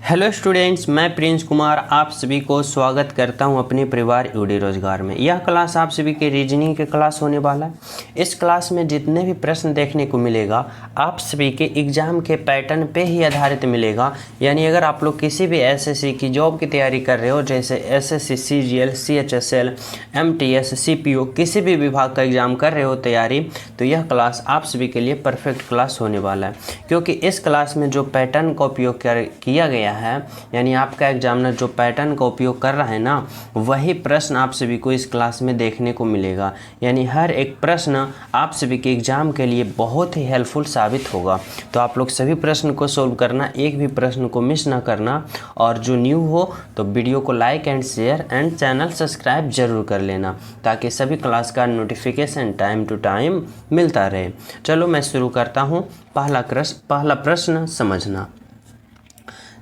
Hello students, मैं Prince Kumar आप सभी को स्वागत करता हूं अपने परिवार यूडी रोजगार में। यह क्लास आप सभी के रीजनिंग के क्लास होने वाला है। इस क्लास में जितने भी प्रश्न देखने को मिलेगा आप सभी के एग्जाम के पैटर्न पे ही आधारित मिलेगा। यानी अगर आप लोग किसी भी एसएससी की जॉब की तैयारी कर रहे हो, जैसे SSC, CGL, CHSL, MTS, CPO, किसी भी विभाग का एग्जाम कर रहे हो तैयारी, तो यह क्लास आप सभी के लिए परफेक्ट क्लास होने वाला है। क्योंकि इस क्लास में जो पैटर्न का उपयोग किया गया है, यानी आपका एग्जामिनर जो पैटर्न का उपयोग कर रहा है ना, वही प्रश्न आप सभी को इस क्लास में देखने को मिलेगा। यानी हर एक प्रश्न आप सभी के एग्जाम के लिए बहुत ही हेल्पफुल साबित होगा। तो आप लोग सभी प्रश्न को सोल्व करना, एक भी प्रश्न को मिस ना करना। और जो न्यू हो तो वीडियो को like and share and channel subscribe जरूर कर लेना, ताकि सभी क्लास का नोटिफिकेशन टाइम टू टाइम मिलता रहे। चलो मैं शुरू करता हूँ। पहला प्रश्न समझना।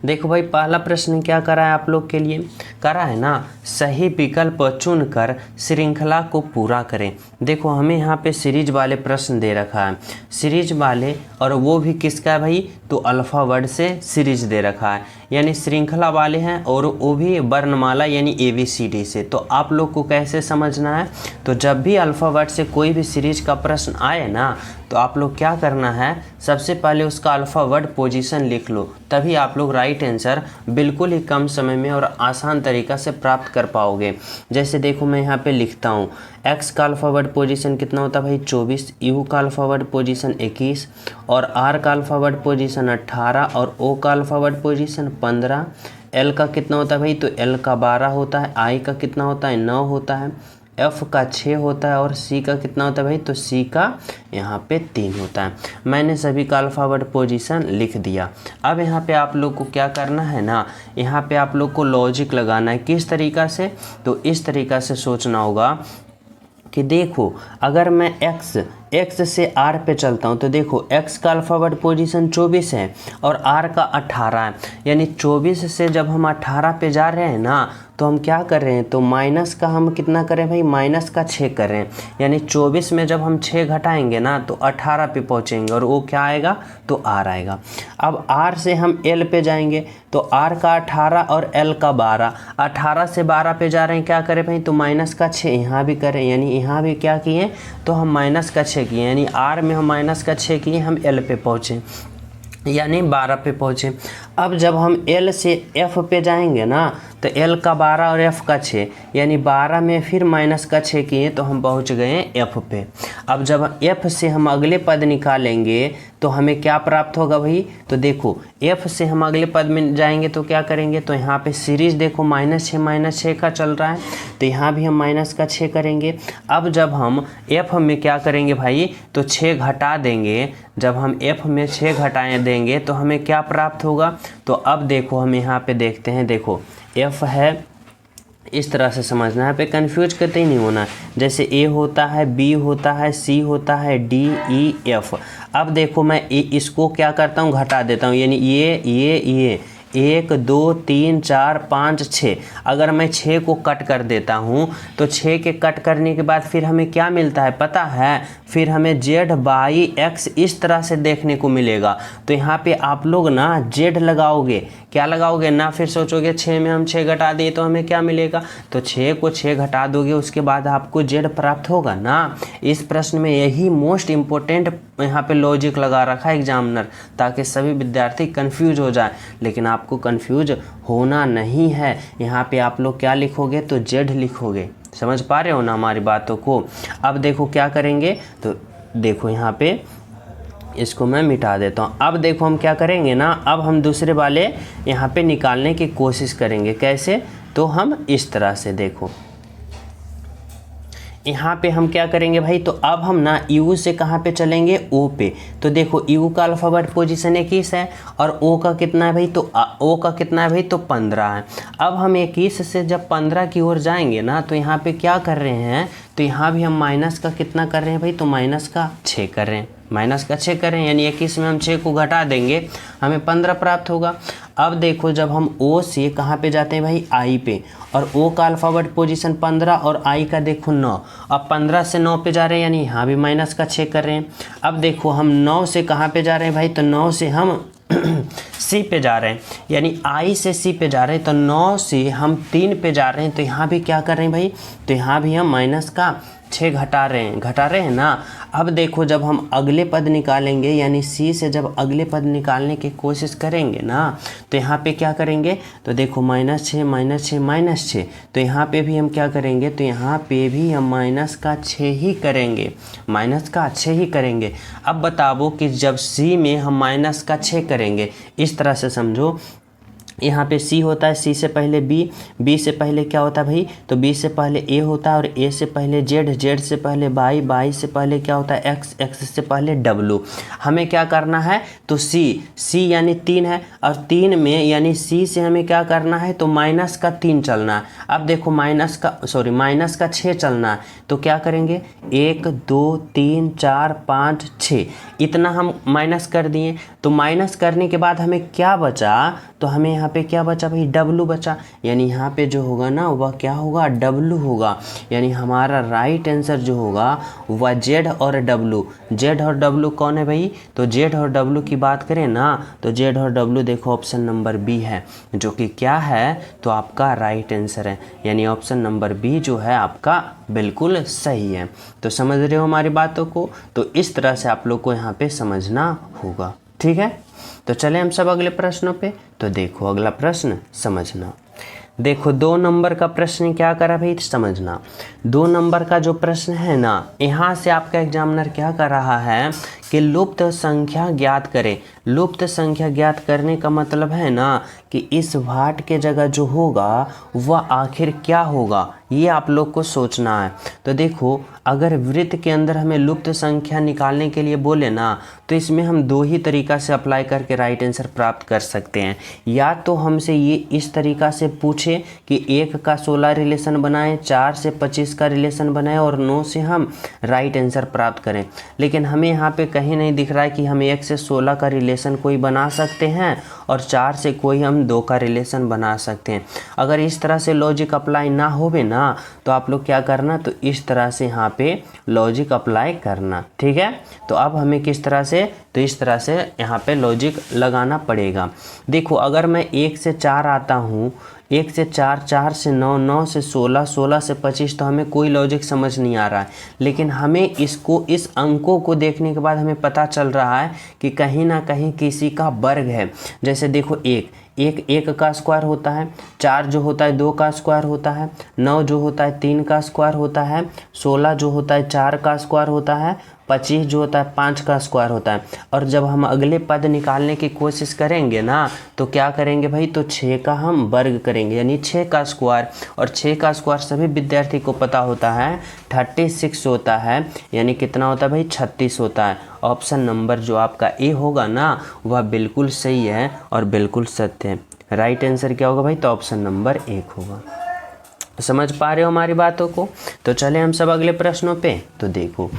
देखो भाई, पहला प्रश्न क्या करा है आप लोग के लिए? करा है ना, सही विकल्प चुनकर श्रृंखला को पूरा करें। देखो हमें यहाँ पे सीरीज वाले प्रश्न दे रखा है, सीरीज वाले, और वो भी किसका है भाई? तो अल्फ़ा वर्ड से सीरीज दे रखा है, यानी श्रृंखला वाले हैं, और वो भी वर्णमाला यानी ABCD से। तो आप लोग को कैसे समझना है? तो जब भी अल्फ़ा वर्ड से कोई भी सीरीज का प्रश्न आए ना, तो आप लोग क्या करना है, सबसे पहले उसका अल्फ़ा वर्ड पोजीशन लिख लो, तभी आप लोग राइट आंसर बिल्कुल ही कम समय में और आसान तरीका से प्राप्त कर पाओगे। जैसे देखो मैं यहाँ पे लिखता हूँ, एक्स का अल्फ़ा वर्ड पोजीशन कितना होता है भाई? 24, यू का अल्फ़ा वर्ड पोजीशन 21, और आर का अल्फ़ा वर्ड पोजीशन 18, और ओ का अल्फ़ा वर्ड पोजीशन 15। एल का कितना होता है भाई? तो एल का 12 होता है। आई का कितना होता है? 9 होता है। एफ का 6 होता है। और सी का कितना होता है भाई? तो सी का यहाँ पे 3 होता है। मैंने सभी का अल्फ़ाबेट पोजीशन लिख दिया। अब यहाँ पे आप लोग को क्या करना है ना, यहाँ पे आप लोग को लॉजिक लगाना है। किस तरीक़ा से? तो इस तरीक़ा से सोचना होगा कि देखो अगर मैं x से r पे चलता हूँ, तो देखो x का अल्फ़ाबेट पोजीशन 24 है और r का 18 है। यानी 24 से जब हम 18 पे जा रहे हैं ना, तो हम क्या कर रहे हैं? तो माइनस का हम कितना करें भाई? माइनस का 6 कर रहे हैं। यानी 24 में जब हम 6 घटाएंगे ना, तो 18 पे पहुँचेंगे, और वो क्या आएगा? तो r आएगा। अब r से हम l पे जाएंगे, तो r का 18 और l का 12। 18 से 12 पे जा रहे हैं, क्या करें भाई? तो माइनस का 6 यहाँ भी करें, यानी यहाँ भी क्या किए? तो हम माइनस का 6 किए, यानी r में हम माइनस का 6 किए, हम l पे पहुँचे, यानी 12 पे पहुँचे। अब जब हम L से F पे जाएंगे ना, तो L का 12 और F का 6, यानी 12 में फिर माइनस का 6 किए, तो हम पहुँच गए F पे। अब जब F से हम अगले पद निकालेंगे, तो हमें क्या प्राप्त होगा भाई? तो देखो F से हम अगले पद में जाएंगे तो क्या करेंगे? तो यहाँ पे सीरीज देखो -6 का चल रहा है, तो यहाँ भी हम माइनस का 6 करेंगे। अब जब हम F में क्या करेंगे भाई? तो 6 घटा देंगे। जब हम F में 6 घटाएँ देंगे तो हमें क्या प्राप्त होगा? तो अब देखो हम यहाँ पे देखते हैं, देखो F है, इस तरह से समझना है, पे कंफ्यूज करते ही नहीं होना। जैसे A होता है, B होता है, C होता है, D, E, F। अब देखो मैं इसको क्या करता हूँ? घटा देता हूँ, यानी ये 1 2 3 4 5 6। अगर मैं 6 को कट कर देता हूँ, तो 6 के कट करने के बाद फिर हमें क्या मिलता है पता है? फिर हमें Z/X इस तरह से देखने को मिलेगा। तो यहाँ पे आप लोग ना Z लगाओगे, क्या लगाओगे ना, फिर सोचोगे 6 में हम 6 घटा दिए तो हमें क्या मिलेगा? तो 6 को 6 घटा दोगे, उसके बाद आपको Z प्राप्त होगा ना। इस प्रश्न में यही मोस्ट इम्पोर्टेंट यहाँ पे लॉजिक लगा रखा है एग्जामिनर, ताकि सभी विद्यार्थी कंफ्यूज हो जाए। लेकिन आपको कंफ्यूज होना नहीं है। यहाँ पे आप लोग क्या लिखोगे? तो Z लिखोगे। समझ पा रहे हो ना हमारी बातों को? अब देखो क्या करेंगे, तो देखो यहाँ पे इसको मैं मिटा देता हूँ। अब देखो हम क्या करेंगे ना, अब हम दूसरे वाले यहाँ पे निकालने की कोशिश करेंगे। कैसे? तो हम इस तरह से, देखो यहाँ पे हम क्या करेंगे भाई? तो अब हम ना U से कहाँ पे चलेंगे? O पे। तो देखो U का अल्फ़ाबेट पोजीशन 21 है, और O का कितना है भाई? तो O का कितना है भाई? तो 15 है। अब हम 21 से जब 15 की ओर जाएंगे ना, तो यहाँ पे क्या कर रहे हैं? तो यहाँ भी हम माइनस का कितना कर रहे हैं भाई? तो माइनस का 6 कर रहे हैं, माइनस का 6 करें, यानी 21 में हम 6 को घटा देंगे, हमें 15 प्राप्त होगा। अब देखो जब हम O से कहाँ पे जाते हैं भाई? I पे, और O का अल्फ़ाबेट पोजीशन 15 और I का देखो 9। अब 15 से 9 पे जा रहे हैं, यानी यहाँ भी माइनस का 6 कर रहे हैं। अब देखो हम 9 से कहाँ पे जा रहे हैं भाई? तो 9 से हम सी पे जा रहे हैं, यानी आई से सी पे जा रहे हैं, तो 9 से हम 3 पे जा रहे हैं, तो यहाँ भी क्या कर रहे हैं भाई, तो यहाँ भी हम माइनस का 6 घटा रहे हैं ना। अब देखो जब हम अगले पद निकालेंगे, यानी सी से जब अगले पद निकालने की कोशिश करेंगे ना, तो यहाँ पे क्या करेंगे, तो देखो -6 -6 तो यहाँ पे भी हम क्या करेंगे, तो यहाँ पे भी हम माइनस का 6 ही करेंगे, माइनस का 6 ही करेंगे। अब बताओ कि जब सी में हम माइनस का 6 करेंगे, इस तरह से समझो, यहाँ पे सी होता है, सी से पहले बी, बी से पहले क्या होता है भाई, तो बी से पहले ए होता है, और ए से पहले जेड, जेड से पहले बाई, बाई से पहले क्या होता है एक्स, एक्स से पहले डब्लू। हमें क्या करना है, तो सी, सी यानी 3 है, और 3 में यानी सी से हमें क्या करना है, तो माइनस का 3 चलना है। अब देखो माइनस का 6 चलना है, तो क्या करेंगे, 1 2 3 4 5 6 इतना हम माइनस कर दिए। तो माइनस करने के बाद हमें क्या बचा, तो हमें यहाँ पे क्या बचा भाई, डब्लू बचा, यानी यहाँ पे जो होगा ना वह क्या होगा, डब्लू होगा। यानी हमारा राइट आंसर जो होगा वह जेड और डब्लू। जेड और डब्लू कौन है भाई, तो जेड और डब्लू की बात करें ना, तो जेड और डब्लू देखो ऑप्शन नंबर बी है, जो कि क्या है, तो आपका राइट आंसर है, यानी ऑप्शन नंबर बी जो है आपका बिल्कुल सही है। तो समझ रहे हो हमारी बातों को, तो इस तरह से आप लोग को यहाँ पे समझना होगा, ठीक है। तो चले हम सब अगले प्रश्नों पे। तो देखो अगला प्रश्न समझना, देखो 2 नंबर का प्रश्न क्या करा भाई, समझना। 2 नंबर का जो प्रश्न है ना, यहाँ से आपका एग्जामिनर क्या कर रहा है कि लुप्त संख्या ज्ञात करें। लुप्त संख्या ज्ञात करने का मतलब है ना कि इस भाट के जगह जो होगा वह आखिर क्या होगा, ये आप लोग को सोचना है। तो देखो अगर वृत्त के अंदर हमें लुप्त संख्या निकालने के लिए बोले ना, तो इसमें हम 2 ही तरीका से अप्लाई करके राइट आंसर प्राप्त कर सकते हैं। या तो हमसे ये इस तरीका से पूछे कि 1 का 16 रिलेशन बनाएं, 4 से 25 का रिलेशन बनाएं, और 9 से हम राइट आंसर प्राप्त करें। लेकिन हमें यहाँ पे कहीं नहीं दिख रहा है कि हम 1 से 16 का रिलेशन कोई बना सकते हैं और 4 से कोई हम 2 का रिलेशन बना सकते हैं। अगर इस तरह से लॉजिक अप्लाई ना होवे ना, तो आप लोग क्या करना, तो इस तरह से यहाँ पे लॉजिक अप्लाई करना, ठीक है। तो अब हमें किस तरह से, तो इस तरह से यहाँ पे लॉजिक लगाना पड़ेगा। देखो अगर मैं 1 से 4 आता हूँ, 1 से 4, 4 से 9, 9 से 16, 16 से 25, तो हमें कोई लॉजिक समझ नहीं आ रहा है। लेकिन हमें इसको, इस अंकों को देखने के बाद हमें पता चल रहा है कि कहीं ना कहीं किसी का वर्ग है। जैसे देखो 1 का स्क्वायर होता है, 4 जो होता है 2 का स्क्वायर होता है, 9 जो होता है 3 का स्क्वायर होता है, 16 जो होता है 4 का स्क्वायर होता है, 25 जो होता है 5 का स्क्वायर होता है। और जब हम अगले पद निकालने की कोशिश करेंगे ना, तो क्या करेंगे भाई, तो 6 का हम वर्ग करेंगे, यानी 6 का स्क्वायर। और 6 का स्क्वायर सभी विद्यार्थी को पता होता है 36 होता है, यानी कितना होता है भाई, 36 होता है। ऑप्शन नंबर जो आपका ए होगा ना वह बिल्कुल सही है और बिल्कुल सत्य है। राइट आंसर क्या होगा भाई, तो ऑप्शन नंबर 1 होगा। समझ पा रहे हो हमारी बातों को। तो चले हम सब अगले प्रश्नों पे। तो देखो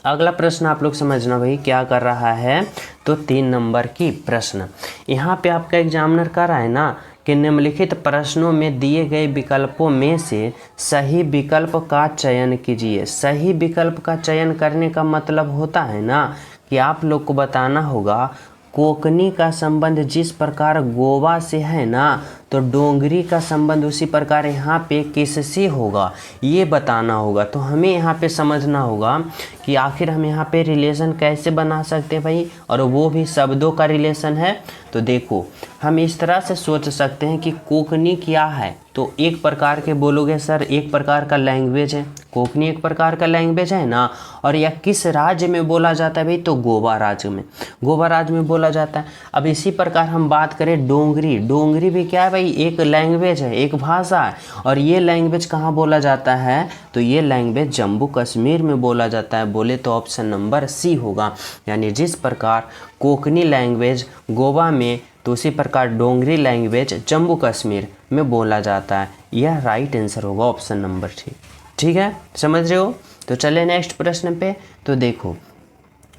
अगला प्रश्न आप लोग समझना भाई क्या कर रहा है, तो 3 नंबर की प्रश्न। यहाँ पे आपका एग्जामिनर कर रहा है ना कि निम्नलिखित प्रश्नों में दिए गए विकल्पों में से सही विकल्प का चयन कीजिए। सही विकल्प का चयन करने का मतलब होता है ना कि आप लोग को बताना होगा कोकनी का संबंध जिस प्रकार गोवा से है ना, तो डोंगरी का संबंध उसी प्रकार यहाँ पे किससे होगा, ये बताना होगा। तो हमें यहाँ पे समझना होगा कि आखिर हम यहाँ पे रिलेशन कैसे बना सकते हैं भाई, और वो भी शब्दों का रिलेशन है। तो देखो हम इस तरह से सोच सकते हैं कि कोकनी क्या है, तो एक प्रकार के बोलोगे सर एक प्रकार का लैंग्वेज है, कोकनी एक प्रकार का लैंग्वेज है ना। और यह किस राज्य में बोला जाता है भाई, तो गोवा राज्य में, गोवा राज्य में बोला जाता है। अब इसी प्रकार हम बात करें डोंगरी, डोंगरी भी क्या है भाई, एक लैंग्वेज है, एक भाषा है। और ये लैंग्वेज कहाँ बोला जाता है, तो ये लैंग्वेज जम्मू कश्मीर में बोला जाता है। बोले तो ऑप्शन नंबर सी होगा, यानी जिस प्रकार कोकनी लैंग्वेज गोवा में, तो उसी प्रकार डोंगरी लैंग्वेज जम्मू कश्मीर में बोला जाता है। यह राइट आंसर होगा ऑप्शन नंबर 3, ठीक है, समझ रहे हो। तो चले नेक्स्ट प्रश्न पे। तो देखो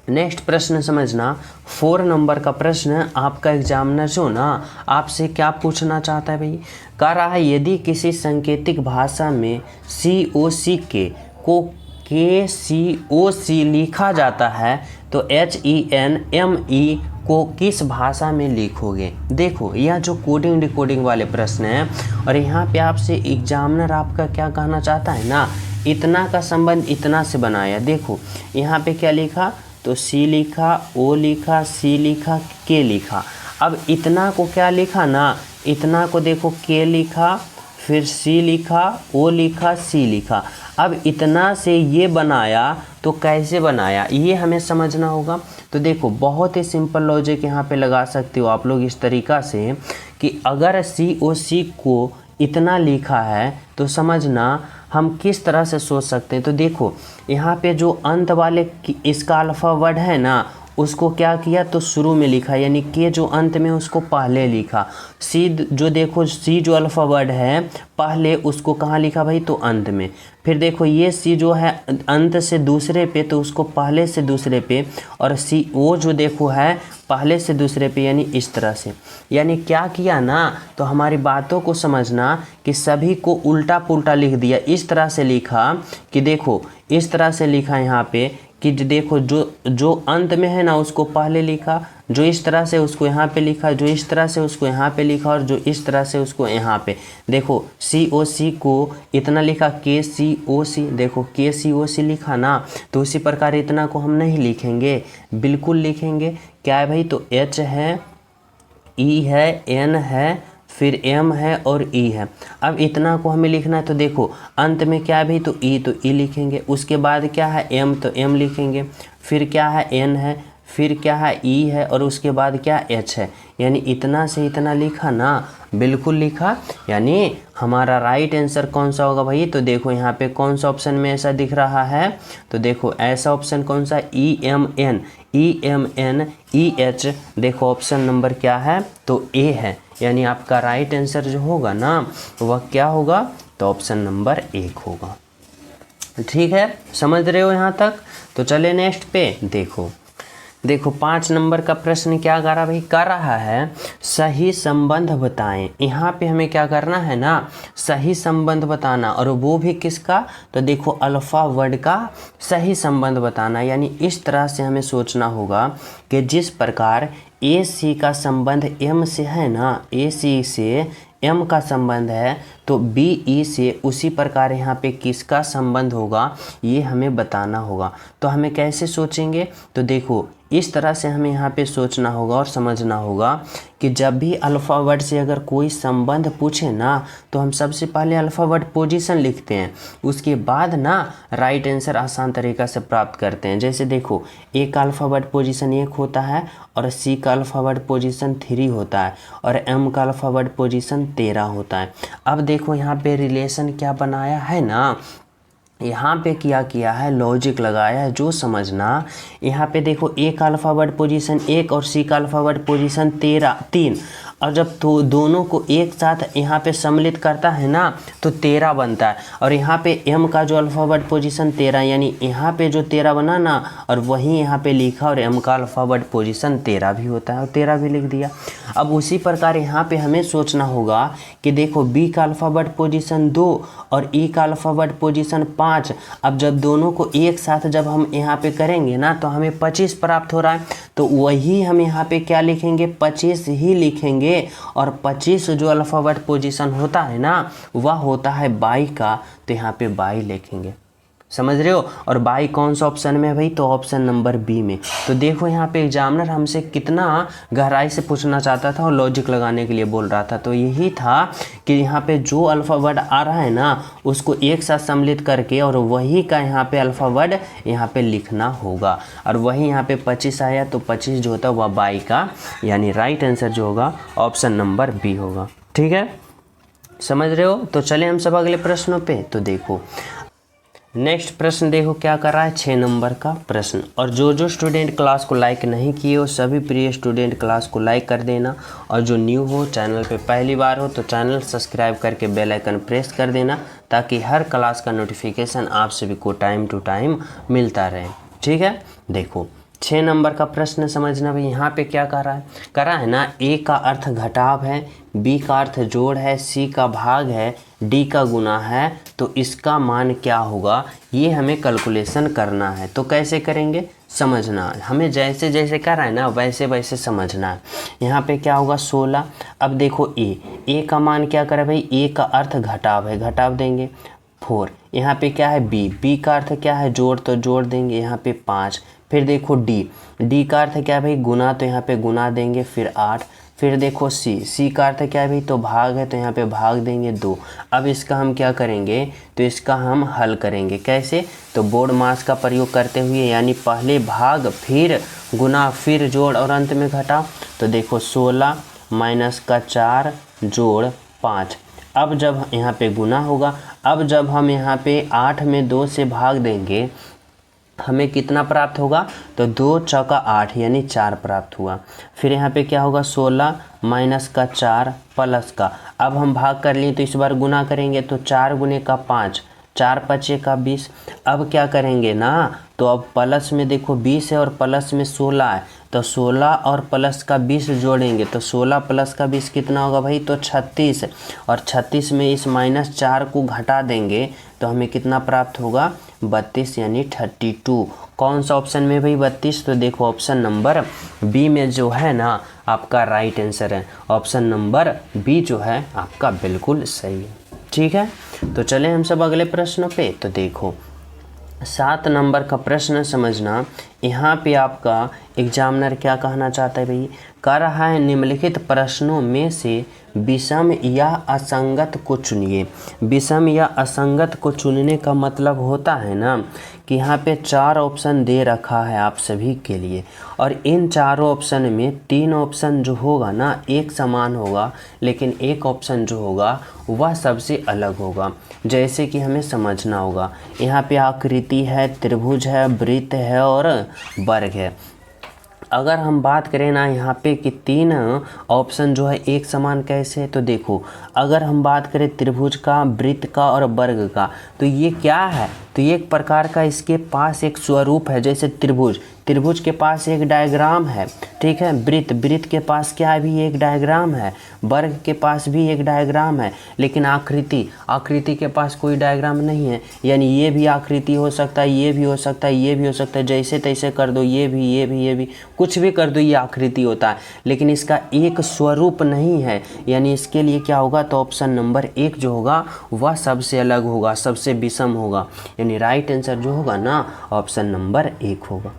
नेक्स्ट प्रश्न समझना, 4 नंबर का प्रश्न आपका एग्जामिनर जो ना आपसे क्या पूछना चाहता है भाई, कह रहा है यदि किसी सांकेतिक भाषा में COC को KCOC लिखा जाता है तो HENME को किस भाषा में लिखोगे। देखो यह जो कोडिंग डिकोडिंग वाले प्रश्न हैं, और यहाँ पे आपसे एग्जामिनर आपका क्या कहना चाहता है ना, इतना का संबंध इतना से बनाया। देखो यहाँ पे क्या लिखा, तो सी लिखा, ओ लिखा, सी लिखा, के लिखा। अब इतना को क्या लिखा ना, इतना को देखो के लिखा, फिर सी लिखा, ओ लिखा, सी लिखा। अब इतना से ये बनाया तो कैसे बनाया ये हमें समझना होगा। तो देखो बहुत ही सिंपल लॉजिक यहाँ पे लगा सकते हो आप लोग इस तरीक़ा से कि अगर सी ओ सी को इतना लिखा है तो समझना हम किस तरह से सोच सकते हैं। तो देखो यहाँ पे जो अंत वाले इसका अल्फ़ा वर्ड है ना, उसको क्या किया तो शुरू में लिखा, यानी के जो अंत में उसको पहले लिखा। सी जो देखो सी जो अल्फ़ा वर्ड है पहले, उसको कहाँ लिखा भाई, तो अंत में। फिर देखो ये सी जो है अंत से दूसरे पे, तो उसको पहले से दूसरे पे, और सी ओ जो देखो है पहले से दूसरे पे, यानी इस तरह से। यानी क्या किया ना, तो हमारी बातों को समझना कि सभी को उल्टा पुल्टा लिख दिया। इस तरह से लिखा कि देखो इस तरह से लिखा यहाँ पे कि देखो जो अंत में है ना उसको पहले लिखा, जो इस तरह से उसको यहाँ पे लिखा, जो इस तरह से उसको यहाँ पे लिखा, और जो इस तरह से उसको यहाँ पे। देखो सी ओ सी को इतना लिखा, के सी ओ सी, देखो के सी ओ सी लिखा ना, तो उसी प्रकार इतना को हम नहीं लिखेंगे, बिल्कुल लिखेंगे। क्या है भाई, तो एच है, ई है, एन है, फिर एम है और ई है। अब इतना को हमें लिखना है, तो देखो अंत में क्या है भाई, तो ई लिखेंगे। उसके बाद क्या है एम, तो एम लिखेंगे। फिर क्या है एन है, फिर क्या है ई है, और उसके बाद क्या एच है। यानी इतना से इतना लिखा ना, बिल्कुल लिखा। यानी हमारा राइट आंसर कौन सा होगा भाई, तो देखो यहाँ पे कौन सा ऑप्शन में ऐसा दिख रहा है, तो देखो ऐसा ऑप्शन कौन सा, E M N E H. देखो ऑप्शन नंबर क्या है, तो ए है। यानी आपका राइट आंसर जो होगा ना वह क्या होगा, तो ऑप्शन नंबर 1 होगा। ठीक है, समझ रहे हो यहाँ तक। तो चले नेक्स्ट पे। देखो 5 नंबर का प्रश्न क्या कर रहा है, सही संबंध बताएं। यहाँ पे हमें क्या करना है ना, सही संबंध बताना, और वो भी किसका, तो देखो अल्फ़ा वर्ड का सही संबंध बताना। यानी इस तरह से हमें सोचना होगा कि जिस प्रकार ए सी का संबंध एम से है ना, ए सी से एम का संबंध है, तो बी ई से उसी प्रकार यहाँ पे किसका संबंध होगा ये हमें बताना होगा। तो हमें कैसे सोचेंगे, तो देखो इस तरह से हमें यहाँ पे सोचना होगा और समझना होगा कि जब भी अल्फ़ा वर्ड से अगर कोई संबंध पूछे ना, तो हम सबसे पहले अल्फ़ा वर्ड पोजीशन लिखते हैं, उसके बाद ना राइट आंसर आसान तरीक़ा से प्राप्त करते हैं। जैसे देखो ए का अल्फ़ा वर्ड पोजीशन 1 होता है, और सी का अल्फ़ा वर्ड पोजीशन 3 होता है, और एम का अल्फ़ा वर्ड पोजीशन 13 होता है। अब देखो यहाँ पे रिलेशन क्या बनाया है ना, यहाँ पे क्या किया है, लॉजिक लगाया है। जो समझना, यहाँ पे देखो ए का अल्फ़ा वर्ड पोजीशन 1 और सी का अल्फ़ा वर्ड पोजीशन 3, और जब तो दोनों को एक साथ यहाँ पे सम्मिलित करता है ना, तो 13 बनता है। और यहाँ पे एम का जो अल्फ़ा वर्ड पोजीशन 13, यानी यहाँ पे जो 13 बना ना, और वहीं यहाँ पे लिखा, और एम का अल्फ़ा वर्ड पोजीशन 13 भी होता है, और 13 भी लिख दिया। अब उसी प्रकार यहाँ पे हमें सोचना होगा कि देखो बी का अल्फ़ा वर्ड पोजीशन 2 और ई का अल्फ़ा वर्ड पोजीशन 5। अब जब दोनों को एक साथ जब हम यहाँ पे करेंगे ना, तो हमें 25 प्राप्त हो रहा है। तो वही हम यहाँ पे क्या लिखेंगे, 25 ही लिखेंगे। और 25 जो अल्फ़ा वर्ड पोजीशन होता है ना, वह होता है 22 का, तो यहाँ पे 22 लिखेंगे। समझ रहे हो। और 22 कौन सा ऑप्शन में है भाई, तो ऑप्शन नंबर बी में। तो देखो यहाँ पे एग्जामिनर हमसे कितना गहराई से पूछना चाहता था और लॉजिक लगाने के लिए बोल रहा था। तो यही था कि यहाँ पे जो अल्फ़ा वर्ड आ रहा है ना, उसको एक साथ सम्मिलित करके और वही का यहाँ पे अल्फ़ा वर्ड यहाँ पे लिखना होगा। और वही यहाँ पे 25 आया, तो 25 जो होता है वह 22 का, यानी राइट आंसर जो होगा ऑप्शन नंबर बी होगा। ठीक है, समझ रहे हो। तो चले हम सब अगले प्रश्नों पे। तो देखो नेक्स्ट प्रश्न देखो क्या कर रहा है, 6 नंबर का प्रश्न। और जो स्टूडेंट क्लास को लाइक नहीं किए हो, सभी प्रिय स्टूडेंट क्लास को लाइक कर देना। और जो न्यू हो, चैनल पे पहली बार हो, तो चैनल सब्सक्राइब करके बेल आइकन प्रेस कर देना, ताकि हर क्लास का नोटिफिकेशन आप सभी को टाइम टू टाइम मिलता रहे। ठीक है, देखो 6 नंबर का प्रश्न समझना भाई। यहाँ पे क्या कर रहा है ना, ए का अर्थ घटाव है, बी का अर्थ जोड़ है, सी का भाग है, डी का गुना है, तो इसका मान क्या होगा, ये हमें कैलकुलेशन करना है। तो कैसे करेंगे, समझना, हमें जैसे जैसे कर रहा है ना वैसे वैसे समझना है। यहाँ पे क्या होगा 16। अब देखो ए का मान क्या करे भाई, ए का अर्थ घटाव है, घटाव देंगे 4। यहाँ पे क्या है बी का अर्थ क्या है जोड़, तो जोड़ देंगे यहाँ पे 5। फिर देखो डी का अर्थ क्या है भाई गुना, तो यहाँ पे गुना देंगे फिर 8। फिर देखो सी का अर्थ क्या है भाई, तो भाग है, तो यहाँ पे भाग देंगे 2। अब इसका हम क्या करेंगे, तो इसका हम हल करेंगे कैसे, तो बोर्ड मास का प्रयोग करते हुए, यानी पहले भाग फिर गुना फिर जोड़ और अंत में घटाव। तो देखो 16 माइनस का 4 जोड़ 5। अब जब यहाँ पे गुना होगा, अब जब हम यहाँ पे 8 में 2 से भाग देंगे हमें कितना प्राप्त होगा, तो 2 चौका 8 यानी 4 प्राप्त हुआ। फिर यहाँ पे क्या होगा 16 माइनस का 4 प्लस का, अब हम भाग कर लिए तो इस बार गुना करेंगे, तो 4 गुने का 5, 4 पचे का 20। अब क्या करेंगे ना, तो अब प्लस में देखो 20 है और प्लस में 16 है, तो 16 और प्लस का 20 जोड़ेंगे, तो 16 प्लस का 20 कितना होगा भाई, तो 36। और 36 में इस -4 को घटा देंगे तो हमें कितना प्राप्त होगा 32 यानी 32। कौन सा ऑप्शन में भाई 32, तो देखो ऑप्शन नंबर बी में जो है ना आपका राइट आंसर है, ऑप्शन नंबर बी जो है आपका बिल्कुल सही है। ठीक है, तो चलें हम सब अगले प्रश्न पे। तो देखो 7 नंबर का प्रश्न समझना, यहाँ पे आपका एग्जामिनर क्या कहना चाहता है भाई, कर रहा है निम्नलिखित प्रश्नों में से विषम या असंगत को चुनिए। विषम या असंगत को चुनने का मतलब होता है ना कि यहाँ पे 4 ऑप्शन दे रखा है आप सभी के लिए, और इन चारों ऑप्शन में 3 ऑप्शन जो होगा ना एक समान होगा, लेकिन एक ऑप्शन जो होगा वह सबसे अलग होगा। जैसे कि हमें समझना होगा, यहाँ पे आकृति है, त्रिभुज है, वृत्त है और वर्ग है। अगर हम बात करें ना यहाँ पे कि 3 ऑप्शन जो है एक समान कैसे है, तो देखो अगर हम बात करें त्रिभुज का, वृत्त का और वर्ग का, तो ये क्या है, तो ये एक प्रकार का इसके पास एक स्वरूप है। जैसे त्रिभुज के पास एक डायग्राम है, ठीक है, वृत्त के पास क्या भी एक डायग्राम है, वर्ग के पास भी एक डायग्राम है, लेकिन आकृति के पास कोई डायग्राम नहीं है। यानी ये भी आकृति हो सकता है, ये भी हो सकता है, ये भी हो सकता है, जैसे तैसे कर दो, ये भी कुछ भी कर दो, ये आकृति होता है, लेकिन इसका एक स्वरूप नहीं है। यानी इसके लिए क्या होगा, तो ऑप्शन नंबर 1 जो होगा वह सबसे अलग होगा, सबसे विषम होगा। यानी राइट आंसर जो होगा ना ऑप्शन नंबर 1 होगा।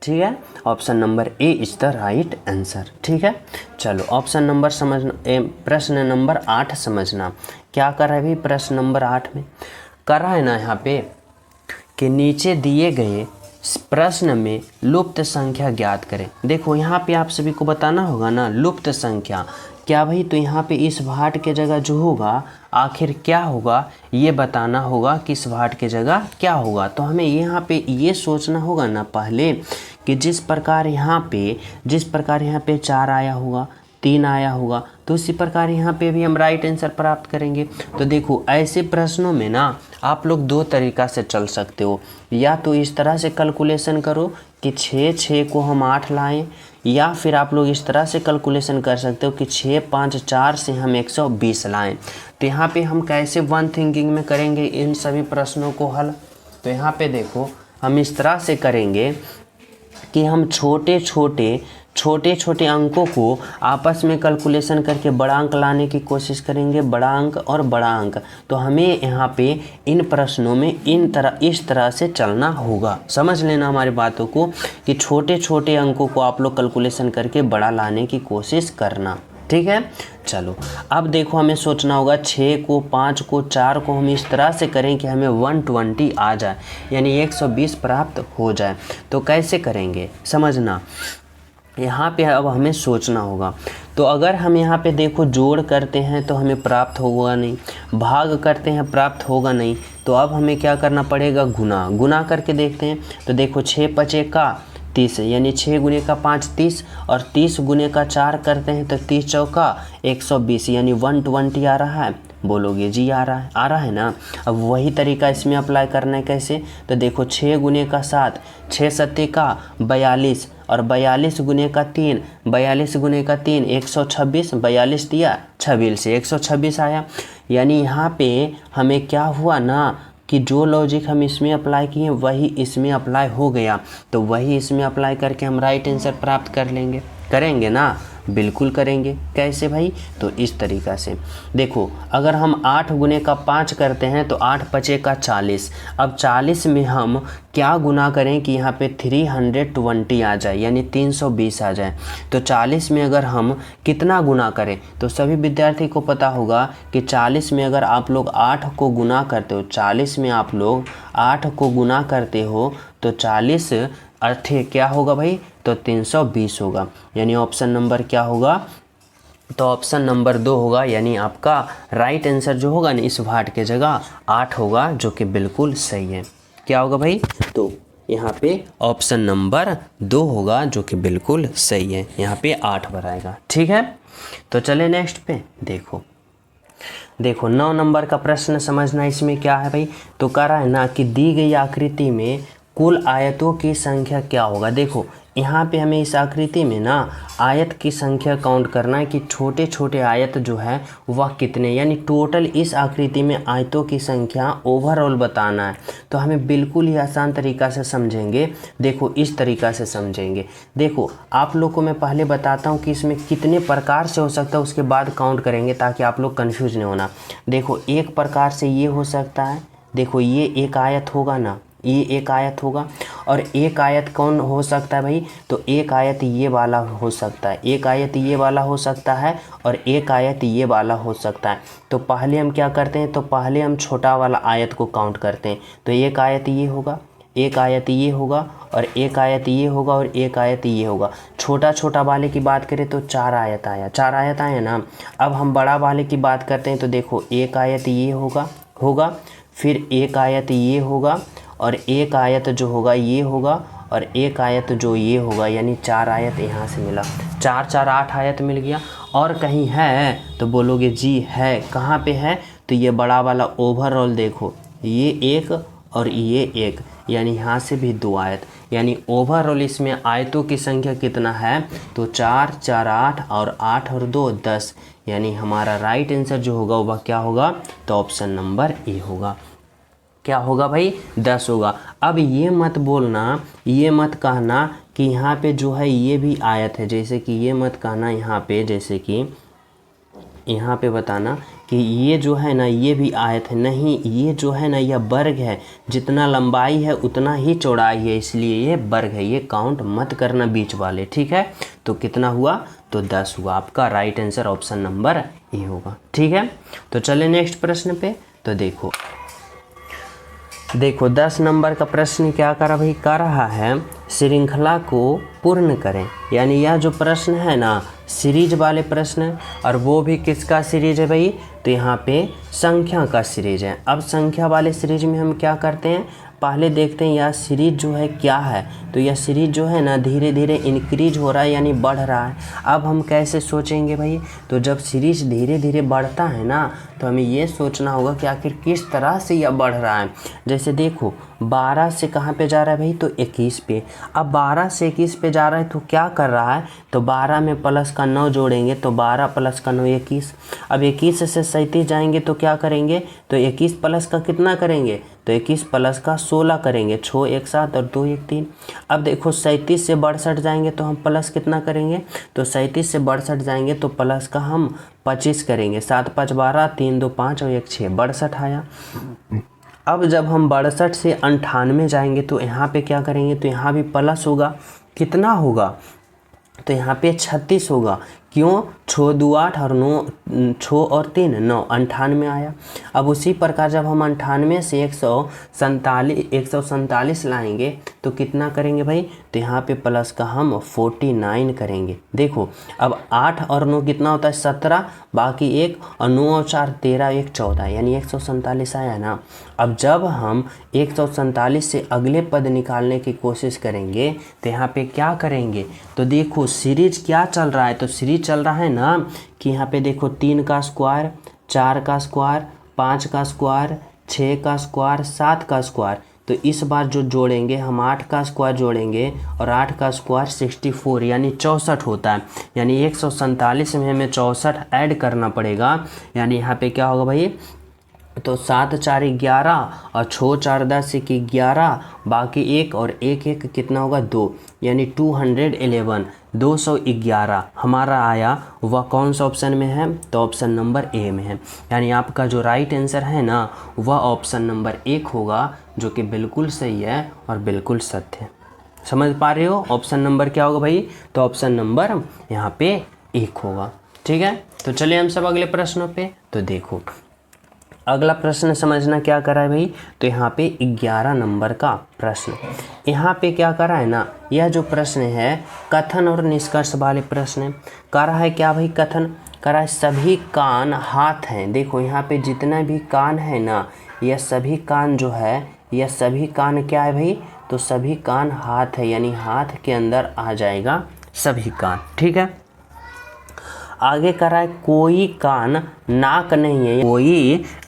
ठीक है, option number A is the right answer. ठीक है, चलो ऑप्शन नंबर समझना, प्रश्न नंबर 8 समझना क्या कर रहा है भाई। प्रश्न नंबर 8 में कर रहा है ना यहाँ पे कि नीचे दिए गए प्रश्न में लुप्त संख्या ज्ञात करें। देखो यहाँ पे आप सभी को बताना होगा ना लुप्त संख्या क्या भाई, तो यहाँ पे इस भाट के जगह जो होगा आखिर क्या होगा ये बताना होगा कि इस भाट के जगह क्या होगा। तो हमें यहाँ पे ये सोचना होगा ना पहले कि जिस प्रकार यहाँ पे 4 आया होगा, 3 आया होगा, तो उसी प्रकार यहाँ पे भी हम राइट आंसर प्राप्त करेंगे। तो देखो ऐसे प्रश्नों में ना आप लोग 2 तरीक़ा से चल सकते हो, या तो इस तरह से कैलकुलेशन करो कि 6 को हम 8 लाएं, या फिर आप लोग इस तरह से कैलकुलेशन कर सकते हो कि 6 5 4 से हम 120 लाएं। तो यहाँ पे हम कैसे वन थिंकिंग में करेंगे इन सभी प्रश्नों को हल, तो यहाँ पे देखो हम इस तरह से करेंगे कि हम छोटे छोटे अंकों को आपस में कैलकुलेशन करके बड़ा अंक लाने की कोशिश करेंगे, बड़ा अंक और बड़ा अंक। तो हमें यहाँ पे इन प्रश्नों में इस तरह से चलना होगा। समझ लेना हमारी बातों को कि छोटे छोटे अंकों को आप लोग कैलकुलेशन करके बड़ा लाने की कोशिश करना। ठीक है, चलो अब देखो हमें सोचना होगा 6 को 5 को 4 को हम इस तरह से करें कि हमें 120 आ जाए, यानी 120 प्राप्त हो जाए। तो कैसे करेंगे समझना, यहाँ पे अब हमें सोचना होगा। तो अगर हम यहाँ पे देखो जोड़ करते हैं तो हमें प्राप्त होगा नहीं, भाग करते हैं प्राप्त होगा नहीं, तो अब हमें क्या करना पड़ेगा, गुना करके देखते हैं। तो देखो 6 पचे का 30, यानी 6 गुने का 5 30, और 30 गुने का 4 करते हैं तो 30 चौका 120, यानी 120 आ रहा है। बोलोगे जी आ रहा है ना। अब वही तरीका इसमें अप्लाई करना है कैसे, तो देखो 6 गुने का 7, 6 सत्ते का 42, और 42 गुने का 3, 42 गुने का 3 126, 42 दिया 26 से 126 आया। यानी यहाँ पे हमें क्या हुआ ना, कि जो लॉजिक हम इसमें अप्लाई किए वही इसमें अप्लाई हो गया, तो वही इसमें अप्लाई करके हम राइट आंसर प्राप्त कर लेंगे। करेंगे ना? बिल्कुल करेंगे। कैसे भाई? तो इस तरीक़ा से देखो, अगर हम 8 गुने का 5 करते हैं तो 8 पचे का 40। अब 40 में हम क्या गुना करें कि यहाँ पे 320 आ जाए, यानी 320 आ जाए। तो 40 में अगर हम कितना गुना करें, तो सभी विद्यार्थी को पता होगा कि 40 में अगर आप लोग 8 को गुना करते हो, 40 में आप लोग 8 को गुना करते हो तो 40 अर्थ क्या होगा भाई? तो 320 होगा। यानी ऑप्शन नंबर क्या होगा? तो ऑप्शन नंबर 2 होगा। यानी आपका राइट आंसर जो होगा ना इस भाट के जगह 8 होगा, जो कि बिल्कुल सही है। क्या होगा भाई? तो यहाँ पे ऑप्शन नंबर 2 होगा, जो कि बिल्कुल सही है। यहाँ पे 8 बनाएगा। ठीक है, तो चले नेक्स्ट पे। देखो 9 नंबर का प्रश्न समझना। इसमें क्या है भाई? तो कह रहा है ना कि दी गई आकृति में कुल आयतों की संख्या क्या होगा। देखो यहाँ पे हमें इस आकृति में ना आयत की संख्या काउंट करना है कि छोटे छोटे आयत जो है वह कितने, यानी टोटल इस आकृति में आयतों की संख्या ओवरऑल बताना है। तो हमें बिल्कुल ही आसान तरीक़ा से समझेंगे। देखो इस तरीक़ा से समझेंगे। देखो आप लोग को मैं पहले बताता हूँ कि इसमें कितने प्रकार से हो सकता है, उसके बाद काउंट करेंगे ताकि आप लोग कन्फ्यूज नहीं होना। देखो एक प्रकार से ये हो सकता है, देखो ये एक आयत होगा ना, ये एक आयत होगा। और एक आयत कौन हो सकता है भाई? तो एक आयत ये वाला हो सकता है, एक आयत ये वाला हो सकता है, और एक आयत ये वाला हो सकता है। तो पहले हम क्या करते हैं? तो पहले हम छोटा वाला आयत को काउंट करते हैं। तो एक आयत ये होगा, एक आयत ये होगा, और एक आयत ये होगा, और एक आयत ये होगा। छोटा छोटा वाले की बात करें तो 4 आयत आया, 4 आयत आए ना। अब हम बड़ा वाले की बात करते हैं तो देखो एक आयत ये होगा, फिर एक आयत ये होगा, और एक आयत जो होगा ये होगा, और एक आयत जो ये होगा, यानी 4 आयत यहाँ से मिला। 4 4 8 आयत मिल गया। और कहीं है तो बोलोगे जी है। कहाँ पे है? तो ये बड़ा वाला ओवरऑल देखो, ये एक और ये एक, यानी यहाँ से भी 2 आयत। यानी ओवरऑल इसमें आयतों की संख्या कितना है? तो 4 4 8 और 8 और 2 10। यानी हमारा राइट आंसर जो होगा वह क्या होगा? तो ऑप्शन नंबर ए होगा। क्या होगा भाई? 10 होगा। अब ये मत बोलना, ये मत कहना कि यहाँ पे जो है ये भी आयत है, जैसे कि ये मत कहना यहाँ पे, जैसे कि यहाँ पे बताना कि ये जो है ना ये भी आयत है। नहीं, ये जो है ना यह वर्ग है, जितना लंबाई है उतना ही चौड़ाई है, इसलिए ये वर्ग है। ये काउंट मत करना बीच वाले। ठीक है, तो कितना हुआ? तो 10 हुआ। आपका right answer option number A होगा। ठीक है, तो चले नेक्स्ट प्रश्न पे। तो देखो 10 नंबर का प्रश्न क्या कर रहा है? श्रृंखला को पूर्ण करें। यानी यह जो प्रश्न है ना सीरीज वाले प्रश्न है, और वो भी किसका सीरीज है भाई? तो यहाँ पे संख्या का सीरीज है। अब संख्या वाले सीरीज में हम क्या करते हैं? पहले देखते हैं यह सीरीज जो है क्या है। तो यह सीरीज जो है ना धीरे धीरे इंक्रीज हो रहा है, यानी बढ़ रहा है। अब हम कैसे सोचेंगे भाई? तो जब सीरीज धीरे धीरे बढ़ता है ना, तो हमें ये सोचना होगा कि आखिर किस तरह से यह बढ़ रहा है। जैसे देखो 12 से कहाँ पे जा रहा है भाई? तो 21 पे। अब 12 से 21 पे जा रहा है तो क्या कर रहा है? तो 12 में प्लस का 9 जोड़ेंगे तो 12 प्लस का 9 21। अब 21 से 37 जाएंगे तो क्या करेंगे? तो 21 प्लस का कितना करेंगे? तो 21 प्लस का 16 करेंगे। 6 1 7 और 2 1 3। अब देखो 37 से 62 जाएंगे तो हम प्लस कितना करेंगे? तो 37 से 62 जाएंगे तो प्लस का हम 25 करेंगे। 7 5 12, 3 2 5 और 1 6, 62 आया। अब जब हम 62 से 98 जाएंगे तो यहाँ पे क्या करेंगे? तो यहाँ भी प्लस होगा। कितना होगा? तो यहाँ पे 36 होगा। क्यों? 6 2 8 और 9, 6 और 3 9, 98 आया। अब उसी प्रकार जब हम 98 से 147 लाएंगे तो कितना करेंगे भाई? तो यहाँ पे प्लस का हम 49 करेंगे। देखो अब 8 और 9 कितना होता है? 17, बाकी 1 और 9 और 4 13, 1 14, यानी 147 आया ना। अब जब हम 147 से अगले पद निकालने की कोशिश करेंगे तो यहाँ पे क्या करेंगे? तो देखो सीरीज क्या चल रहा है? तो सीरीज चल रहा है ना कि यहाँ पे देखो 3 का स्क्वायर, 4 का स्क्वायर, 5 का स्क्वायर, 6 का स्क्वायर, 7 का स्क्वायर। तो इस बार जो जोड़ेंगे हम 8 का स्क्वायर जोड़ेंगे, और 8 का स्क्वायर 64, यानी 64 होता है। यानी 147 में हमें 64 ऐड करना पड़ेगा। यानी यहाँ पे क्या होगा भाई? तो 7 4 11 और 6 4 10 1 11, बाकी 1 और 1 1 कितना होगा 2, यानी 211 211 हमारा आया। वह कौन सा ऑप्शन में है? तो ऑप्शन नंबर ए में है। यानी आपका जो राइट आंसर है ना वह ऑप्शन नंबर 1 होगा, जो कि बिल्कुल सही है और बिल्कुल सत्य है। समझ पा रहे हो? ऑप्शन नंबर क्या होगा भाई? तो ऑप्शन नंबर यहाँ पे 1 होगा। ठीक है, तो चलिए हम सब अगले प्रश्नों पे। तो देखो अगला प्रश्न समझना क्या करा है भाई? तो यहाँ पे 11 नंबर का प्रश्न, यहाँ पे क्या करा है ना, यह जो प्रश्न है कथन और निष्कर्ष वाले प्रश्न है। करा है क्या भाई? कथन करा है सभी कान हाथ हैं। देखो यहाँ पे जितना भी कान है ना, यह सभी कान जो है, यह सभी कान क्या है भाई? तो सभी कान हाथ है, यानी हाथ के अंदर आ जाएगा सभी कान। ठीक है, आगे करा है कोई कान नाक नहीं है,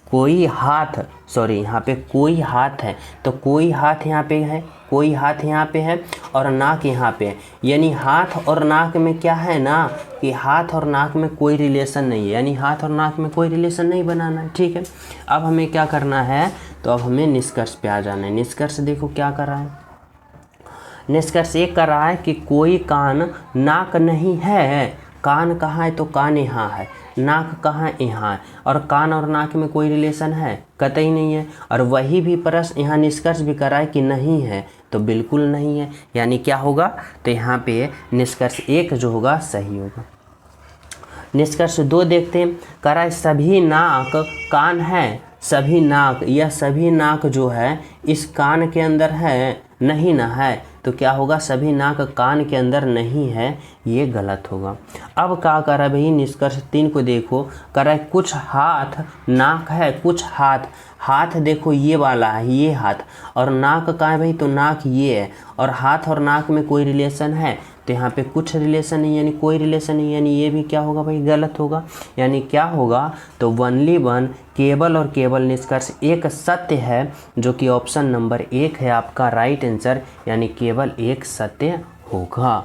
कोई हाथ, सॉरी यहाँ पे कोई हाथ है, तो कोई हाथ यहाँ पे है, कोई हाथ यहाँ पे है और नाक यहाँ पे है। यानी हाथ और नाक में क्या है ना कि हाथ और नाक में कोई रिलेशन नहीं है, यानी हाथ और नाक में कोई रिलेशन नहीं बनाना है। ठीक है, अब हमें क्या करना है? तो अब हमें निष्कर्ष पे आ जाना है। निष्कर्ष देखो क्या कर रहा है, निष्कर्ष ये कर रहा है कि कोई कान नाक नहीं है। कान कहाँ है? तो कान यहाँ है। नाक कहाँ है? यहाँ है। और कान और नाक में कोई रिलेशन है? कतई नहीं है। और वही भी प्रश्न यहाँ निष्कर्ष भी करा है कि नहीं है, तो बिल्कुल नहीं है। यानी क्या होगा? तो यहाँ पे निष्कर्ष 1 जो होगा सही होगा। निष्कर्ष 2 देखते हैं। करा है सभी नाक कान है, सभी नाक, यह सभी नाक जो है इस कान के अंदर है नहीं ना है, तो क्या होगा? सभी नाक कान के अंदर नहीं है, ये गलत होगा। अब क्या करा भाई? निष्कर्ष 3 को देखो, करा है कुछ हाथ नाक है, कुछ हाथ, हाथ देखो ये वाला है, ये हाथ, और नाक कहाँ है भाई? तो नाक ये है, और हाथ और नाक में कोई रिलेशन है, तो यहाँ पे कुछ रिलेशन नहीं, यानी कोई रिलेशन नहीं, यानी ये भी क्या होगा भाई? गलत होगा। यानी क्या होगा? तो ओनली वन, केवल और केवल निष्कर्ष 1 सत्य है, जो कि ऑप्शन नंबर 1 है आपका राइट आंसर, यानी केवल 1 सत्य होगा।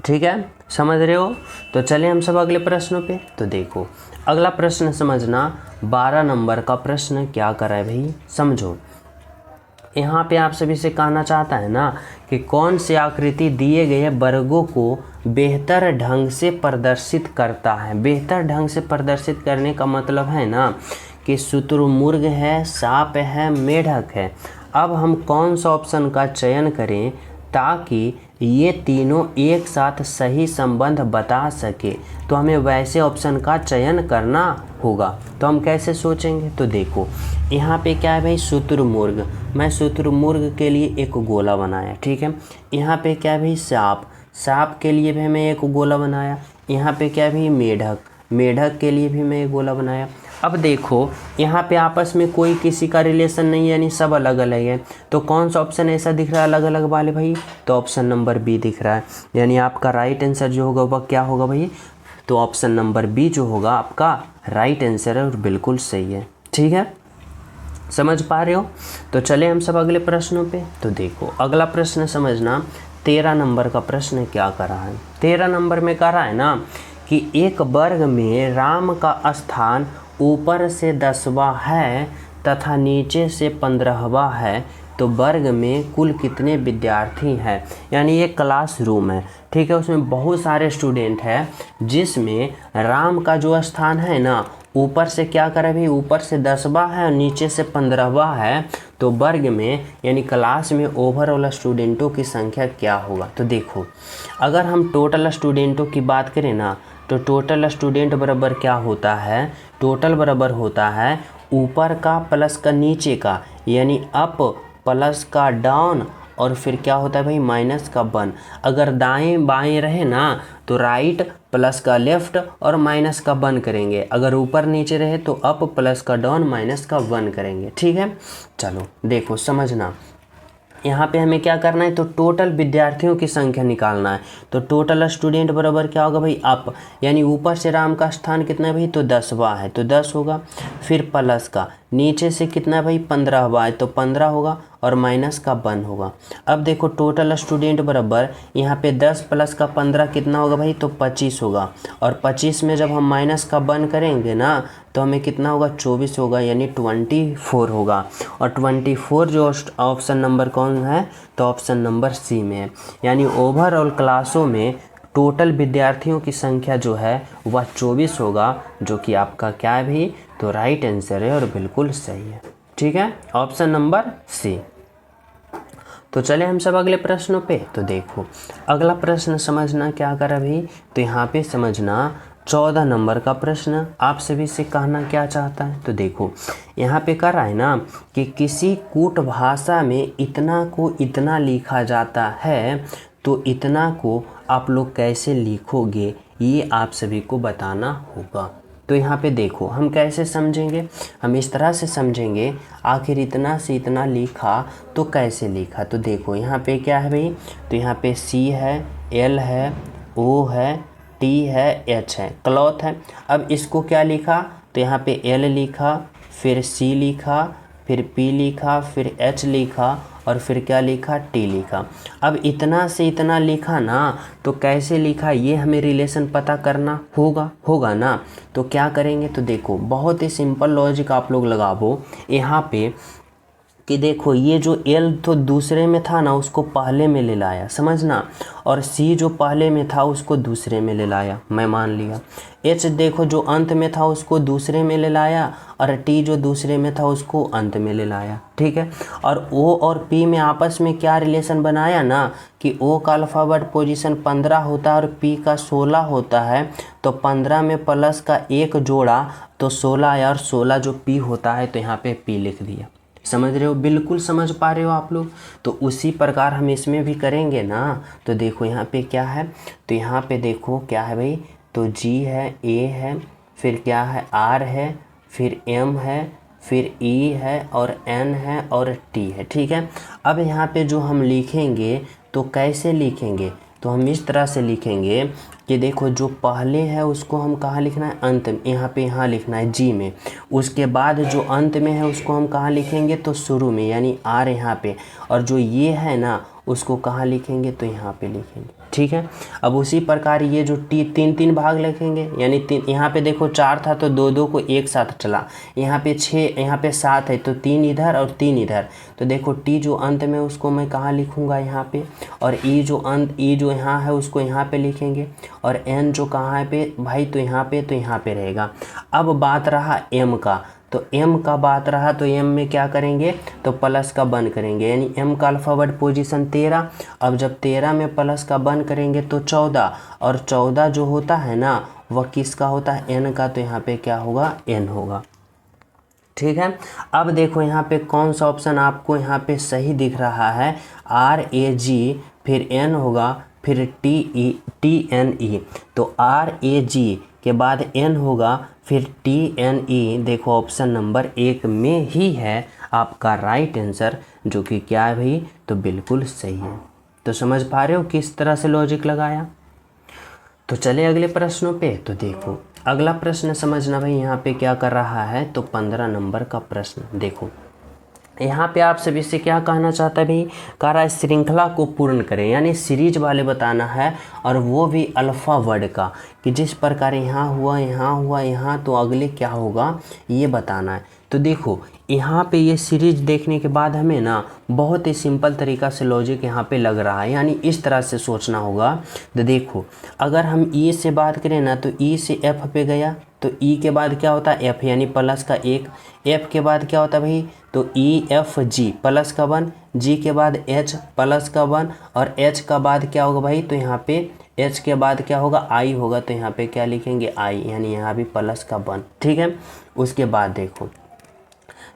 ठीक है, समझ रहे हो? तो चलिए हम सब अगले प्रश्नों पे। तो देखो अगला प्रश्न समझना, 12 नंबर का प्रश्न क्या कर रहा है भाई? समझो, यहाँ पे आप सभी से कहना चाहता है ना कि कौन सी आकृति दिए गए वर्गों को बेहतर ढंग से प्रदर्शित करता है। बेहतर ढंग से प्रदर्शित करने का मतलब है ना कि शुतुरमुर्ग है, सांप है, मेढक है। अब हम कौन सा ऑप्शन का चयन करें ताकि ये तीनों एक साथ सही संबंध बता सके? तो हमें वैसे ऑप्शन का चयन करना होगा। तो हम कैसे सोचेंगे? तो देखो यहाँ पे क्या है भाई? शुतुरमुर्ग, मैं शुतुरमुर्ग के लिए एक गोला बनाया। ठीक है, यहाँ पे क्या है भाई? सांप, सांप के लिए भी मैं एक गोला बनाया। यहाँ पे क्या है भाई? मेढक, मेढक के लिए भी मैं एक गोला बनाया। अब देखो यहाँ पे आपस में कोई किसी का रिलेशन नहीं है, यानी सब अलग अलग है। तो कौन सा ऑप्शन ऐसा दिख रहा है अलग अलग वाले भाई? तो ऑप्शन नंबर बी दिख रहा है। यानी आपका राइट आंसर जो होगा वह क्या होगा भाई? तो ऑप्शन नंबर बी जो होगा आपका राइट आंसर है और बिल्कुल सही है। ठीक है, समझ पा रहे हो? तो चले हम सब अगले प्रश्नों पे। तो देखो अगला प्रश्न समझना, 13 नंबर का प्रश्न क्या कर रहा है? 13 नंबर में कह रहा है ना कि एक वर्ग में राम का स्थान ऊपर से 10वां है तथा नीचे से 15वां है, तो वर्ग में कुल कितने विद्यार्थी हैं? यानी ये क्लासरूम है। ठीक है, उसमें बहुत सारे स्टूडेंट हैं, जिसमें राम का जो स्थान है ना ऊपर से क्या करे भाई? ऊपर से 10वां है और नीचे से 15वां है, तो वर्ग में यानी क्लास में ओवरऑल स्टूडेंटों की संख्या क्या होगा? तो देखो अगर हम टोटल स्टूडेंटों की बात करें ना, तो टोटल स्टूडेंट बराबर क्या होता है? टोटल बराबर होता है ऊपर का प्लस का नीचे का, यानी अप प्लस का डाउन, और फिर क्या होता है भाई? माइनस का 1। अगर दाएं बाएं रहे ना तो राइट प्लस का लेफ्ट और माइनस का 1 करेंगे। अगर ऊपर नीचे रहे तो अप प्लस का डाउन माइनस का 1 करेंगे। ठीक है, चलो देखो समझना, यहाँ पे हमें क्या करना है? तो टोटल विद्यार्थियों की संख्या निकालना है। तो टोटल स्टूडेंट बराबर क्या होगा भाई? अप, यानी ऊपर से राम का स्थान कितना है भाई? तो 10वां है, तो 10 होगा। फिर प्लस का नीचे से कितना भाई? 15वां है, तो 15 होगा। और माइनस का 1 होगा। अब देखो टोटल स्टूडेंट बराबर यहाँ पे 10 प्लस का 15 कितना होगा भाई, तो 25 होगा। और 25 में जब हम माइनस का 1 करेंगे ना तो हमें कितना होगा, 24 होगा, यानी 24 होगा। और 24 जो ऑप्शन नंबर कौन है, तो ऑप्शन नंबर सी में है। यानी ओवरऑल क्लासों में टोटल विद्यार्थियों की संख्या जो है वह 24 होगा, जो कि आपका क्या है भी, तो राइट आंसर है और बिल्कुल सही है। ठीक है, ऑप्शन नंबर सी। तो चले हम सब अगले प्रश्नों पे। तो देखो अगला प्रश्न समझना क्या कर अभी, तो यहाँ पे समझना 14 नंबर का प्रश्न आप सभी से कहना क्या चाहता है। तो देखो यहाँ पे कर रहा है ना कि किसी कूट भाषा में इतना को इतना लिखा जाता है, तो इतना को आप लोग कैसे लिखोगे, ये आप सभी को बताना होगा। तो यहाँ पे देखो हम कैसे समझेंगे, हम इस तरह से समझेंगे, आखिर इतना से इतना लिखा तो कैसे लिखा। तो देखो यहाँ पे क्या है भाई, तो यहाँ पे सी है, एल है, ओ है, टी है, एच है, क्लॉथ है। अब इसको क्या लिखा, तो यहाँ पे एल लिखा, फिर सी लिखा, फिर पी लिखा, फिर एच लिखा, और फिर क्या लिखा, टी लिखा। अब इतना से इतना लिखा ना, तो कैसे लिखा ये हमें रिलेशन पता करना होगा ना। तो क्या करेंगे, तो देखो बहुत ही सिंपल लॉजिक आप लोग लगाओ यहाँ पे कि देखो ये जो एल तो दूसरे में था ना, उसको पहले में ले लाया, समझना, और सी जो पहले में था उसको दूसरे में ले लाया, मैं मान लिया। एच देखो जो अंत में था उसको दूसरे में ले लाया, और टी जो दूसरे में था उसको अंत में ले लाया। ठीक है, और ओ और पी में आपस में क्या रिलेशन बनाया ना, कि ओ का अल्फ़ाबेट पोजीशन 15 होता है और पी का 16 होता है। तो 15 में प्लस का 1 जोड़ा तो 16 है, और 16 जो पी होता है, तो यहाँ पे पी लिख दिया। समझ रहे हो, बिल्कुल समझ पा रहे हो आप लोग। तो उसी प्रकार हम इसमें भी करेंगे ना। तो देखो यहाँ पे क्या है, तो यहाँ पे देखो क्या है भाई, तो जी है, ए है, फिर क्या है, आर है, फिर एम है, फिर ई है, और एन है, और टी है। ठीक है, अब यहाँ पे जो हम लिखेंगे तो कैसे लिखेंगे, तो हम इस तरह से लिखेंगे कि देखो जो पहले है उसको हम कहाँ लिखना है, अंत में, यहाँ पे यहाँ लिखना है जी में। उसके बाद जो अंत में है उसको हम कहाँ लिखेंगे, तो शुरू में, यानी आर यहाँ पे। और जो ये है ना उसको कहाँ लिखेंगे, तो यहाँ पे लिखेंगे। ठीक है, अब उसी प्रकार ये जो टी 3 भाग लिखेंगे, यानी 3, यहाँ पे देखो 4 था तो 2 को एक साथ चला, यहाँ पे 6, यहाँ पे 7 है तो 3 इधर और 3 इधर। तो देखो टी जो अंत में उसको मैं कहाँ लिखूँगा, यहाँ पे, और ई जो यहाँ है उसको यहाँ पे लिखेंगे, और एन जो कहाँ पे भाई, तो यहाँ पे रहेगा। अब बात रहा एम का, तो एम का बात रहा, तो एम में क्या करेंगे, तो प्लस का 1 करेंगे, यानी एम का अल्फ़ाबेट पोजीशन 13। अब जब 13 में प्लस का 1 करेंगे तो 14, और 14 जो होता है ना वह किसका होता है, एन का। तो यहाँ पे क्या होगा, एन होगा। ठीक है, अब देखो यहाँ पे कौन सा ऑप्शन आपको यहाँ पे सही दिख रहा है, आर ए जी, फिर एन होगा, फिर टी एन ई। तो आर ए जी के बाद एन होगा, फिर टी एन ई। देखो ऑप्शन नंबर 1 में ही है आपका राइट आंसर, जो कि क्या है भाई, तो बिल्कुल सही है। तो समझ पा रहे हो किस तरह से लॉजिक लगाया। तो चले अगले प्रश्नों पे। तो देखो अगला प्रश्न समझना भाई, यहाँ पे क्या कर रहा है, तो 15 नंबर का प्रश्न देखो। यहाँ पे आप सभी से क्या कहना चाहता है भाई, कह रहा है श्रृंखला को पूर्ण करें, यानी सीरीज वाले बताना है, और वो भी अल्फ़ा वर्ड का, कि जिस प्रकार यहाँ हुआ, यहाँ हुआ, यहाँ, तो अगले क्या होगा ये बताना है। तो देखो यहाँ पे ये सीरीज देखने के बाद हमें ना बहुत ही सिंपल तरीका से लॉजिक यहाँ पे लग रहा है, यानी इस तरह से सोचना होगा। तो देखो अगर हम ई से बात करें ना, तो ई से एफ पे गया, तो ई के बाद क्या होता है, एफ, यानी प्लस का 1। एफ के बाद क्या होता है भाई, तो ई एफ जी, प्लस का 1, जी के बाद एच, प्लस का 1, और एच का बाद क्या होगा भाई, तो यहाँ पे एच के बाद क्या होगा, आई होगा। तो यहाँ पे क्या लिखेंगे, आई, यानी यहाँ भी प्लस का 1। ठीक है, उसके बाद देखो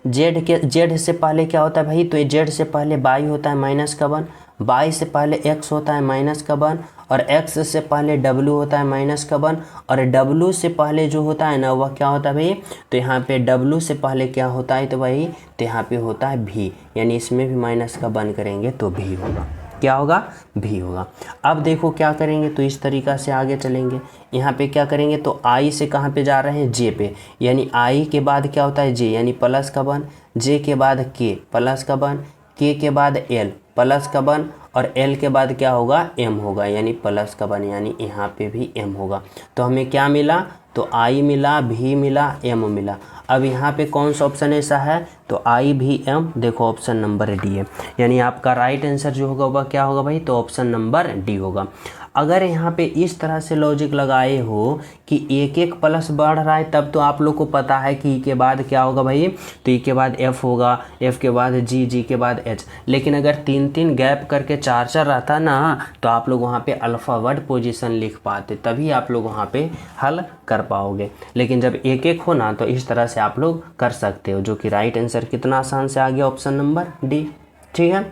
जेड से पहले क्या होता है भाई, तो जेड से पहले बाई होता है माइनस का 1, बाई से पहले एक्स होता है माइनस का 1, और एक्स से पहले डब्लू होता है माइनस का 1, और डब्लू से पहले जो होता है ना वह क्या होता है भाई, तो यहाँ पे डब्लू से पहले क्या होता है, तो भाई तो यहाँ पे होता है भी, यानी इसमें भी माइनस का 1 करेंगे तो भी होगा, क्या होगा, भी होगा। अब देखो क्या करेंगे, तो इस तरीक़ा से आगे चलेंगे। यहाँ पे क्या करेंगे, तो आई से कहाँ पे जा रहे हैं, जे पे, यानी आई के बाद क्या होता है जे, यानी प्लस का 1, जे के बाद के, प्लस का 1, के के बाद एल प्लस का 1 और एल के बाद क्या होगा एम होगा, यानी प्लस का 1, यानी यहाँ पे भी एम होगा। तो हमें क्या मिला, तो आई मिला, भी मिला, एम मिला। अब यहाँ पे कौन सा ऑप्शन ऐसा है, तो आई भी एम, देखो ऑप्शन नंबर डी है, यानी आपका राइट आंसर जो होगा वह क्या होगा भाई, तो ऑप्शन नंबर डी होगा। अगर यहाँ पे इस तरह से लॉजिक लगाए हो कि एक एक प्लस बढ़ रहा है, तब तो आप लोग को पता है कि ई के बाद क्या होगा भाई, तो ई के बाद एफ होगा, एफ के बाद जी, जी के बाद एच। लेकिन अगर 3-3 गैप करके 4-4 रहता ना, तो आप लोग वहाँ पे अल्फ़ावर्ड पोजीशन लिख पाते, तभी आप लोग वहाँ पे हल कर पाओगे। लेकिन जब एक एक हो ना, तो इस तरह से आप लोग कर सकते हो, जो कि राइट आंसर कितना आसान से आ गया, ऑप्शन नंबर डी। ठीक है,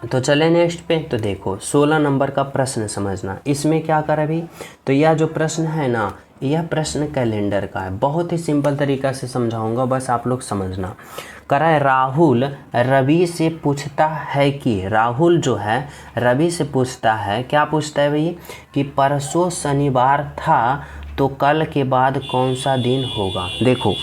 तो चले नेक्स्ट पे। तो देखो 16 नंबर का प्रश्न समझना, इसमें क्या करें भाई, तो यह जो प्रश्न है ना, यह प्रश्न कैलेंडर का है, बहुत ही सिंपल तरीका से समझाऊंगा, बस आप लोग समझना। करा है, राहुल रवि से पूछता है कि, राहुल जो है रवि से पूछता है, क्या पूछता है भाई, कि परसों शनिवार था तो कल के बाद कौन सा दिन होगा। देखो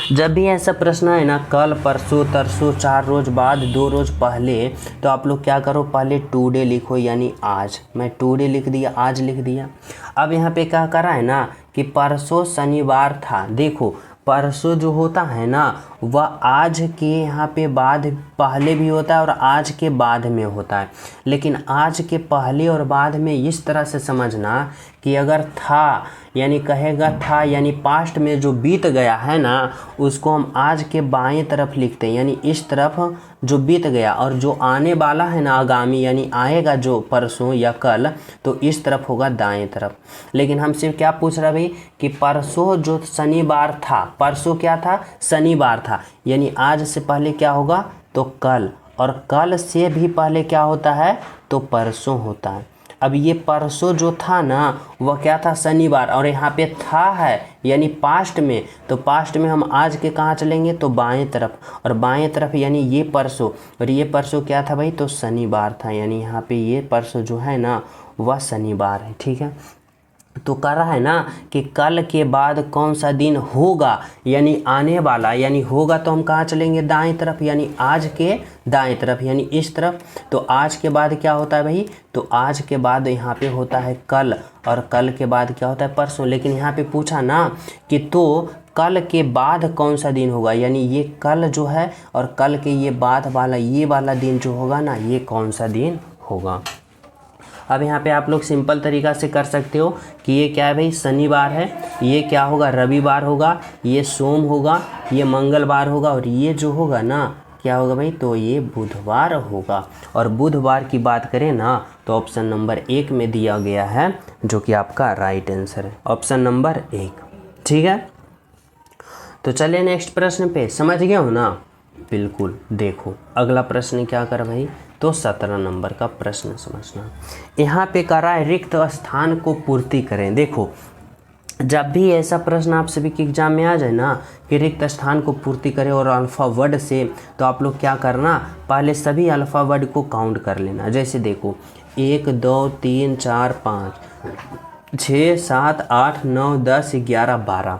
जब भी ऐसा प्रश्न है ना, कल, परसों, तरसों, 4 रोज़ बाद, 2 रोज़ पहले, तो आप लोग क्या करो, पहले टुडे लिखो, यानी आज। मैं टुडे लिख दिया, आज लिख दिया। अब यहाँ पे क्या करा है ना, कि परसों शनिवार था। देखो परसों जो होता है ना, वह आज के यहाँ पे बाद पहले भी होता है और आज के बाद में होता है। लेकिन आज के पहले और बाद में इस तरह से समझना कि अगर था यानी कहेगा था, यानी पास्ट में जो बीत गया है ना, उसको हम आज के बाएं तरफ लिखते हैं, यानी इस तरफ जो बीत गया, और जो आने वाला है ना आगामी, यानी आएगा जो परसों या कल, तो इस तरफ होगा दाएं तरफ। लेकिन हमसे क्या पूछ रहा भाई, कि परसों जो शनिवार था, परसों क्या था, शनिवार था, यानी आज से पहले क्या होगा, तो कल, और कल से भी पहले क्या होता है, तो परसों होता है। अब ये परसों जो था ना, वह क्या था, शनिवार, और यहाँ पे था है यानी पास्ट में, तो पास्ट में हम आज के कहाँ चलेंगे, तो बाएं तरफ, और बाएं तरफ यानी ये परसों, और ये परसों क्या था भाई, तो शनिवार था, यानी यहाँ पे ये परसों जो है ना, वह शनिवार है। ठीक है, तो कह रहा है ना कि कल के बाद कौन सा दिन होगा, यानी आने वाला, यानी होगा तो हम कहाँ चलेंगे, दाएं तरफ, यानी आज के दाएं तरफ, यानी इस तरफ। तो आज के बाद क्या होता है भाई, तो आज के बाद यहाँ पे होता है कल, और कल के बाद क्या होता है, परसों। लेकिन यहाँ पे पूछा ना कि तो कल के बाद कौन सा दिन होगा, यानी ये कल जो है और कल के ये बाद वाला, ये वाला दिन जो होगा ना, ये कौन सा दिन होगा। अब यहाँ पे आप लोग सिंपल तरीका से कर सकते हो कि ये क्या है भाई, शनिवार है, ये क्या होगा, रविवार होगा, ये सोम होगा, ये मंगलवार होगा, और ये जो होगा ना, क्या होगा भाई, तो ये बुधवार होगा। और बुधवार की बात करें ना, तो ऑप्शन नंबर 1 में दिया गया है, जो कि आपका राइट आंसर है, ऑप्शन नंबर 1। ठीक है, तो चलिए नेक्स्ट प्रश्न पे, समझ गए हो ना, बिल्कुल। देखो अगला प्रश्न क्या कर भाई, तो 17 नंबर का प्रश्न समझना। यहाँ पे करा है, रिक्त स्थान को पूर्ति करें। देखो जब भी ऐसा प्रश्न आप सभी के एग्जाम में आ जाए ना, कि रिक्त स्थान को पूर्ति करें और अल्फ़ा वर्ड से, तो आप लोग क्या करना, पहले सभी अल्फ़ा वर्ड को काउंट कर लेना। जैसे देखो 1 2 3 4 5 6 7 8 9 10 11 12,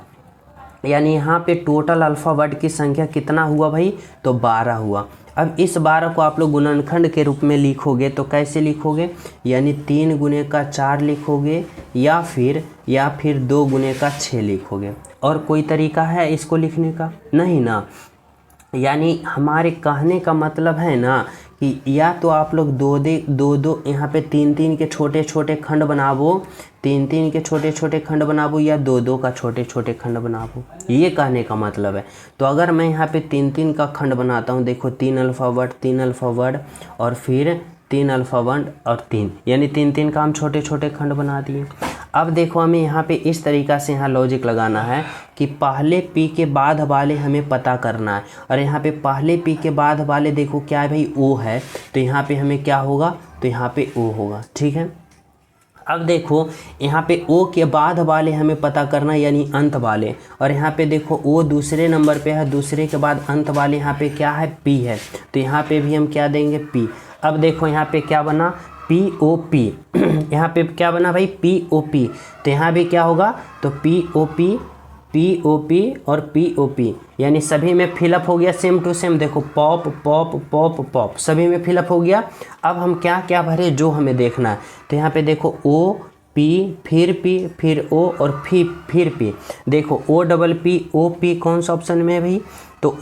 यानी यहाँ पे टोटल अल्फ़ा वर्ड की संख्या कितना हुआ भाई, तो 12 हुआ। अब इस 12 को आप लोग गुणनखंड के रूप में लिखोगे, तो कैसे लिखोगे, यानी 3 गुने का 4 लिखोगे, या फिर 2 गुने का 6 लिखोगे। और कोई तरीका है इसको लिखने का, नहीं ना। यानी हमारे कहने का मतलब है ना कि या तो आप लोग दो यहाँ पे 3-3 के छोटे छोटे खंड बनावो, 3-3 के छोटे छोटे खंड बनावो, या 2-2 का छोटे छोटे खंड बनावो, ये कहने का मतलब है। तो अगर मैं यहाँ पे 3-3 का खंड बनाता हूँ, देखो 3 अल्फ़ा वर्ड, 3 अल्फ़ा वर्ड, और फिर 3 अल्फ़ा वर्ड और 3, यानी 3-3 का हम छोटे छोटे खंड बना दिए। अब देखो हमें यहाँ पे इस तरीक़ा से यहाँ लॉजिक लगाना है कि पहले पी के बाद वाले हमें पता करना है, और यहाँ पे पहले पी के बाद वाले देखो क्या है भाई, ओ है, तो यहाँ पे हमें क्या होगा, तो यहाँ पे ओ होगा। ठीक है, अब देखो यहाँ पे ओ के बाद वाले हमें पता करना, यानी अंत वाले, और यहाँ पे देखो ओ दूसरे नंबर पे है, दूसरे के बाद अंत वाले यहाँ पे क्या है, पी है, तो यहाँ पे भी हम क्या देंगे, पी। अब देखो यहाँ पे क्या बना, POP, यहाँ पे क्या बना भाई, POP, तो यहाँ भी क्या होगा, तो POP POP और POP, यानी सभी में फिलअप हो गया सेम टू सेम। देखो पॉप पॉप पॉप पॉप सभी में फिलअप हो गया। अब हम क्या क्या भरे जो हमें देखना है, तो यहाँ पे देखो O P फिर P फिर O और फिर P। देखो OPP कौन सा ऑप्शन में है भाई, तो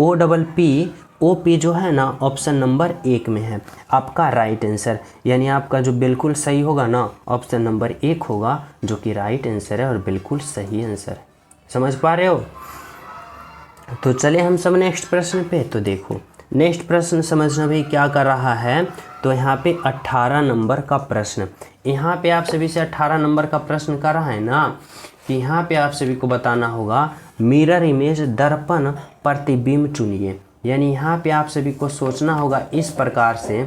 OPP जो है ना ऑप्शन नंबर 1 में है आपका राइट आंसर। यानी आपका जो बिल्कुल सही होगा ना ऑप्शन नंबर 1 होगा, जो कि राइट आंसर है और बिल्कुल सही आंसर है। समझ पा रहे हो? तो चले हम सब नेक्स्ट प्रश्न पे। तो देखो नेक्स्ट प्रश्न समझना भाई क्या कर रहा है, तो यहाँ पे 18 नंबर का प्रश्न, यहाँ पे आप सभी से 18 नंबर का प्रश्न कर रहा है ना, कि यहाँ पे आप सभी को बताना होगा मिरर इमेज दर्पण प्रतिबिंब चुनिए। यानी यहाँ पे आप सभी को सोचना होगा इस प्रकार से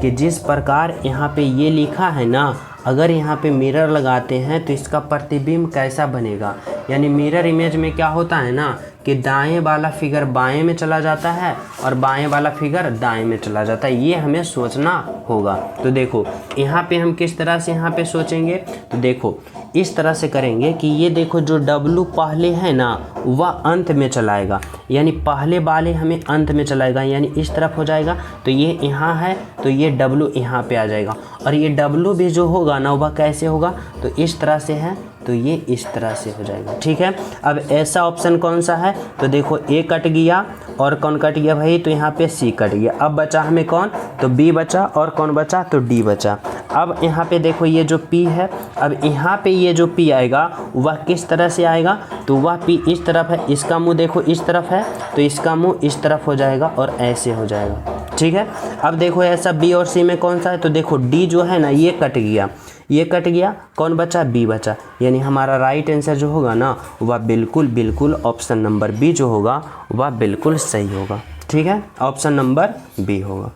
कि जिस प्रकार यहाँ पे ये लिखा है ना, अगर यहाँ पे मिरर लगाते हैं तो इसका प्रतिबिंब कैसा बनेगा। यानी मिरर इमेज में क्या होता है ना कि दाएं वाला फिगर बाएं में चला जाता है और बाएं वाला फिगर दाएं में चला जाता है, ये हमें सोचना होगा। तो देखो यहाँ पे हम किस तरह से यहाँ पे सोचेंगे, तो देखो इस तरह से करेंगे कि ये देखो जो W पहले है ना वह अंत में चलाएगा, यानी पहले वाले हमें अंत में चलाएगा, यानी इस तरफ हो जाएगा। तो ये यहाँ है तो ये W यहाँ पे आ जाएगा, और ये W भी जो होगा ना वह कैसे होगा, तो इस तरह से है तो ये इस तरह से हो जाएगा। ठीक है, अब ऐसा ऑप्शन कौन सा है, तो देखो A कट गया और कौन कट गया भाई, तो यहाँ पे C कट गया। अब बचा हमें कौन, तो B बचा, और कौन बचा, तो D बचा। अब यहाँ पे देखो ये जो P है, अब यहाँ पे ये जो P आएगा वह किस तरह से आएगा, तो वह P इस तरफ है, इसका मुंह देखो इस तरफ है तो इसका मुंह इस तरफ हो जाएगा और ऐसे हो जाएगा। ठीक है, अब देखो ऐसा B और C में कौन सा है, तो देखो D जो है ना ये कट गया, ये कट गया, कौन बचा, B बचा। यानी हमारा राइट आंसर जो होगा ना वह बिल्कुल ऑप्शन नंबर B जो होगा वह बिल्कुल सही होगा। ठीक है, ऑप्शन नंबर B होगा।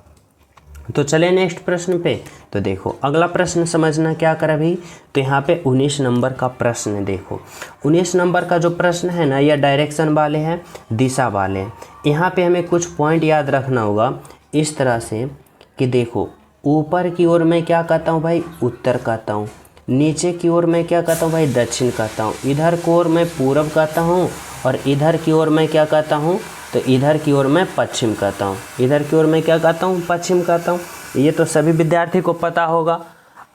तो चले नेक्स्ट प्रश्न पे। तो देखो अगला प्रश्न समझना क्या करा भाई, तो यहाँ पे 19 नंबर का प्रश्न है। देखो 19 नंबर का जो प्रश्न है ना, यह डायरेक्शन वाले हैं, दिशा वाले हैं। यहाँ पे हमें कुछ पॉइंट याद रखना होगा इस तरह से कि देखो ऊपर की ओर मैं क्या कहता हूँ भाई, उत्तर कहता हूँ, नीचे की ओर मैं क्या कहता हूँ भाई, दक्षिण कहता हूँ, इधर की ओर मैं पूरब कहता हूँ, और इधर की ओर मैं क्या कहता हूँ, तो इधर की ओर मैं पश्चिम कहता हूँ, इधर की ओर मैं क्या कहता हूँ, पश्चिम कहता हूँ। ये तो सभी विद्यार्थी को पता होगा।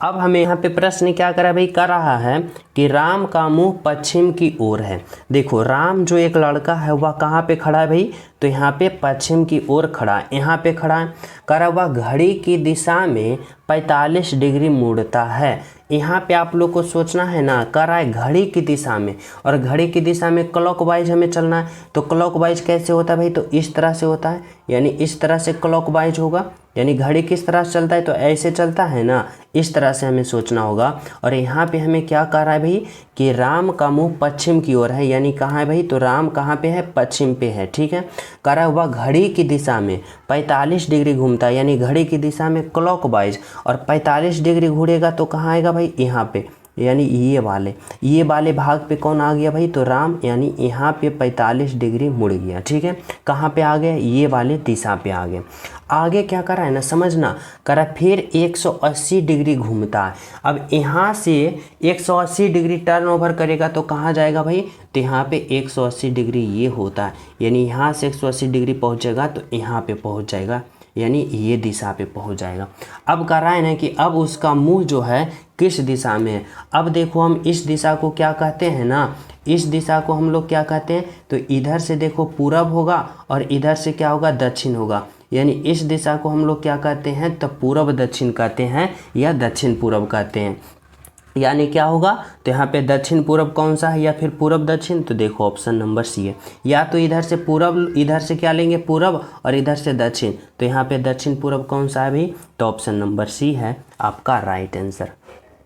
अब हमें यहाँ पे प्रश्न क्या करा भाई, कर रहा है कि राम का मुंह पश्चिम की ओर है। देखो राम जो एक लड़का है वह कहाँ पे खड़ा है भाई, तो यहाँ पे पश्चिम की ओर खड़ा है, यहाँ पे खड़ा है। करा हुआ घड़ी की दिशा में 45 डिग्री मुड़ता है। यहाँ पे आप लोग को सोचना है ना, कर रहा है घड़ी की दिशा में, और घड़ी की दिशा में क्लॉकवाइज हमें चलना है। तो क्लॉकवाइज कैसे होता है भाई, तो इस तरह से होता है, यानी इस तरह से क्लॉकवाइज होगा। यानी घड़ी किस तरह से चलता है, तो ऐसे चलता है ना, इस तरह से हमें सोचना होगा। और यहाँ पे हमें क्या कह रहा है भाई कि राम का मुंह पश्चिम की ओर है, यानी कहाँ है भाई, तो राम कहाँ पे है, पश्चिम पे है। ठीक है, कह रहा हुआ घड़ी की दिशा में 45 डिग्री घूमता है, यानी घड़ी की दिशा में क्लॉकवाइज, और 45 डिग्री घूरेगा तो कहाँ आएगा भाई, यहाँ पे, यानी ये वाले भाग पे कौन आ गया भाई, तो राम, यानी यहाँ पे 45 डिग्री मुड़ गया। ठीक है, कहाँ पे आ गया, ये वाले दिशा पे आ गए। आगे क्या करा है ना, समझना, करा फिर 180 डिग्री घूमता है। अब यहाँ से 180 डिग्री टर्न ओवर करेगा तो कहाँ जाएगा भाई, तो यहाँ पे 180 डिग्री ये होता है, यानी यहाँ से 180 डिग्री पहुँचेगा तो यहाँ पे पहुँच जाएगा, यानी ये दिशा पे पहुंच जाएगा। अब कह रहा है ना कि अब उसका मुंह जो है किस दिशा में है। अब देखो हम इस दिशा को क्या कहते हैं ना, इस दिशा को हम लोग क्या कहते हैं, तो इधर से देखो पूरब होगा और इधर से क्या होगा, दक्षिण होगा। यानी इस दिशा को हम लोग क्या कहते हैं, तो पूरब दक्षिण कहते हैं या दक्षिण पूरब कहते हैं। यानी क्या होगा, तो यहाँ पे दक्षिण पूरब कौन सा है या फिर पूरब दक्षिण, तो देखो ऑप्शन नंबर C है। या तो इधर से पूरब, इधर से क्या लेंगे पूरब, और इधर से दक्षिण, तो यहाँ पे दक्षिण पूरब कौन सा है भाई, तो ऑप्शन नंबर C है आपका राइट आंसर।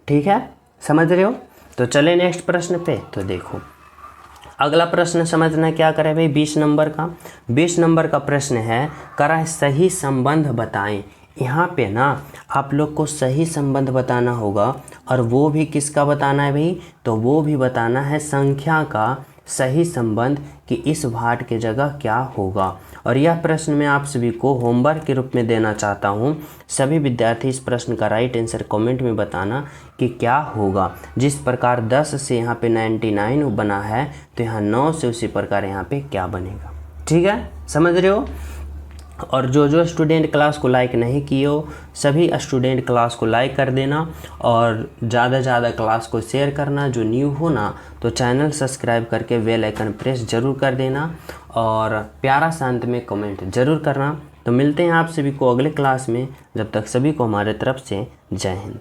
ठीक है, समझ रहे हो। तो चले नेक्स्ट प्रश्न पे। तो देखो अगला प्रश्न समझना क्या करे भाई, 20 नंबर का प्रश्न है, करा सही संबंध बताएं। यहाँ पे ना आप लोग को सही संबंध बताना होगा, और वो भी किसका बताना है भाई, तो वो भी बताना है संख्या का सही संबंध कि इस भाट की जगह क्या होगा। और यह प्रश्न मैं आप सभी को होमवर्क के रूप में देना चाहता हूँ। सभी विद्यार्थी इस प्रश्न का राइट आंसर कमेंट में बताना कि क्या होगा। जिस प्रकार 10 से यहाँ पे 99 बना है, तो यहाँ 9 से उसी प्रकार यहाँ पे क्या बनेगा। ठीक है, समझ रहे हो। और जो स्टूडेंट क्लास को लाइक नहीं किए हो, सभी स्टूडेंट क्लास को लाइक कर देना और ज़्यादा ज़्यादा क्लास को शेयर करना। जो न्यू हो ना, तो चैनल सब्सक्राइब करके बेल आइकन प्रेस ज़रूर कर देना और प्यारा शांत में कमेंट ज़रूर करना। तो मिलते हैं आप सभी को अगले क्लास में। जब तक सभी को हमारे तरफ से जय हिंद।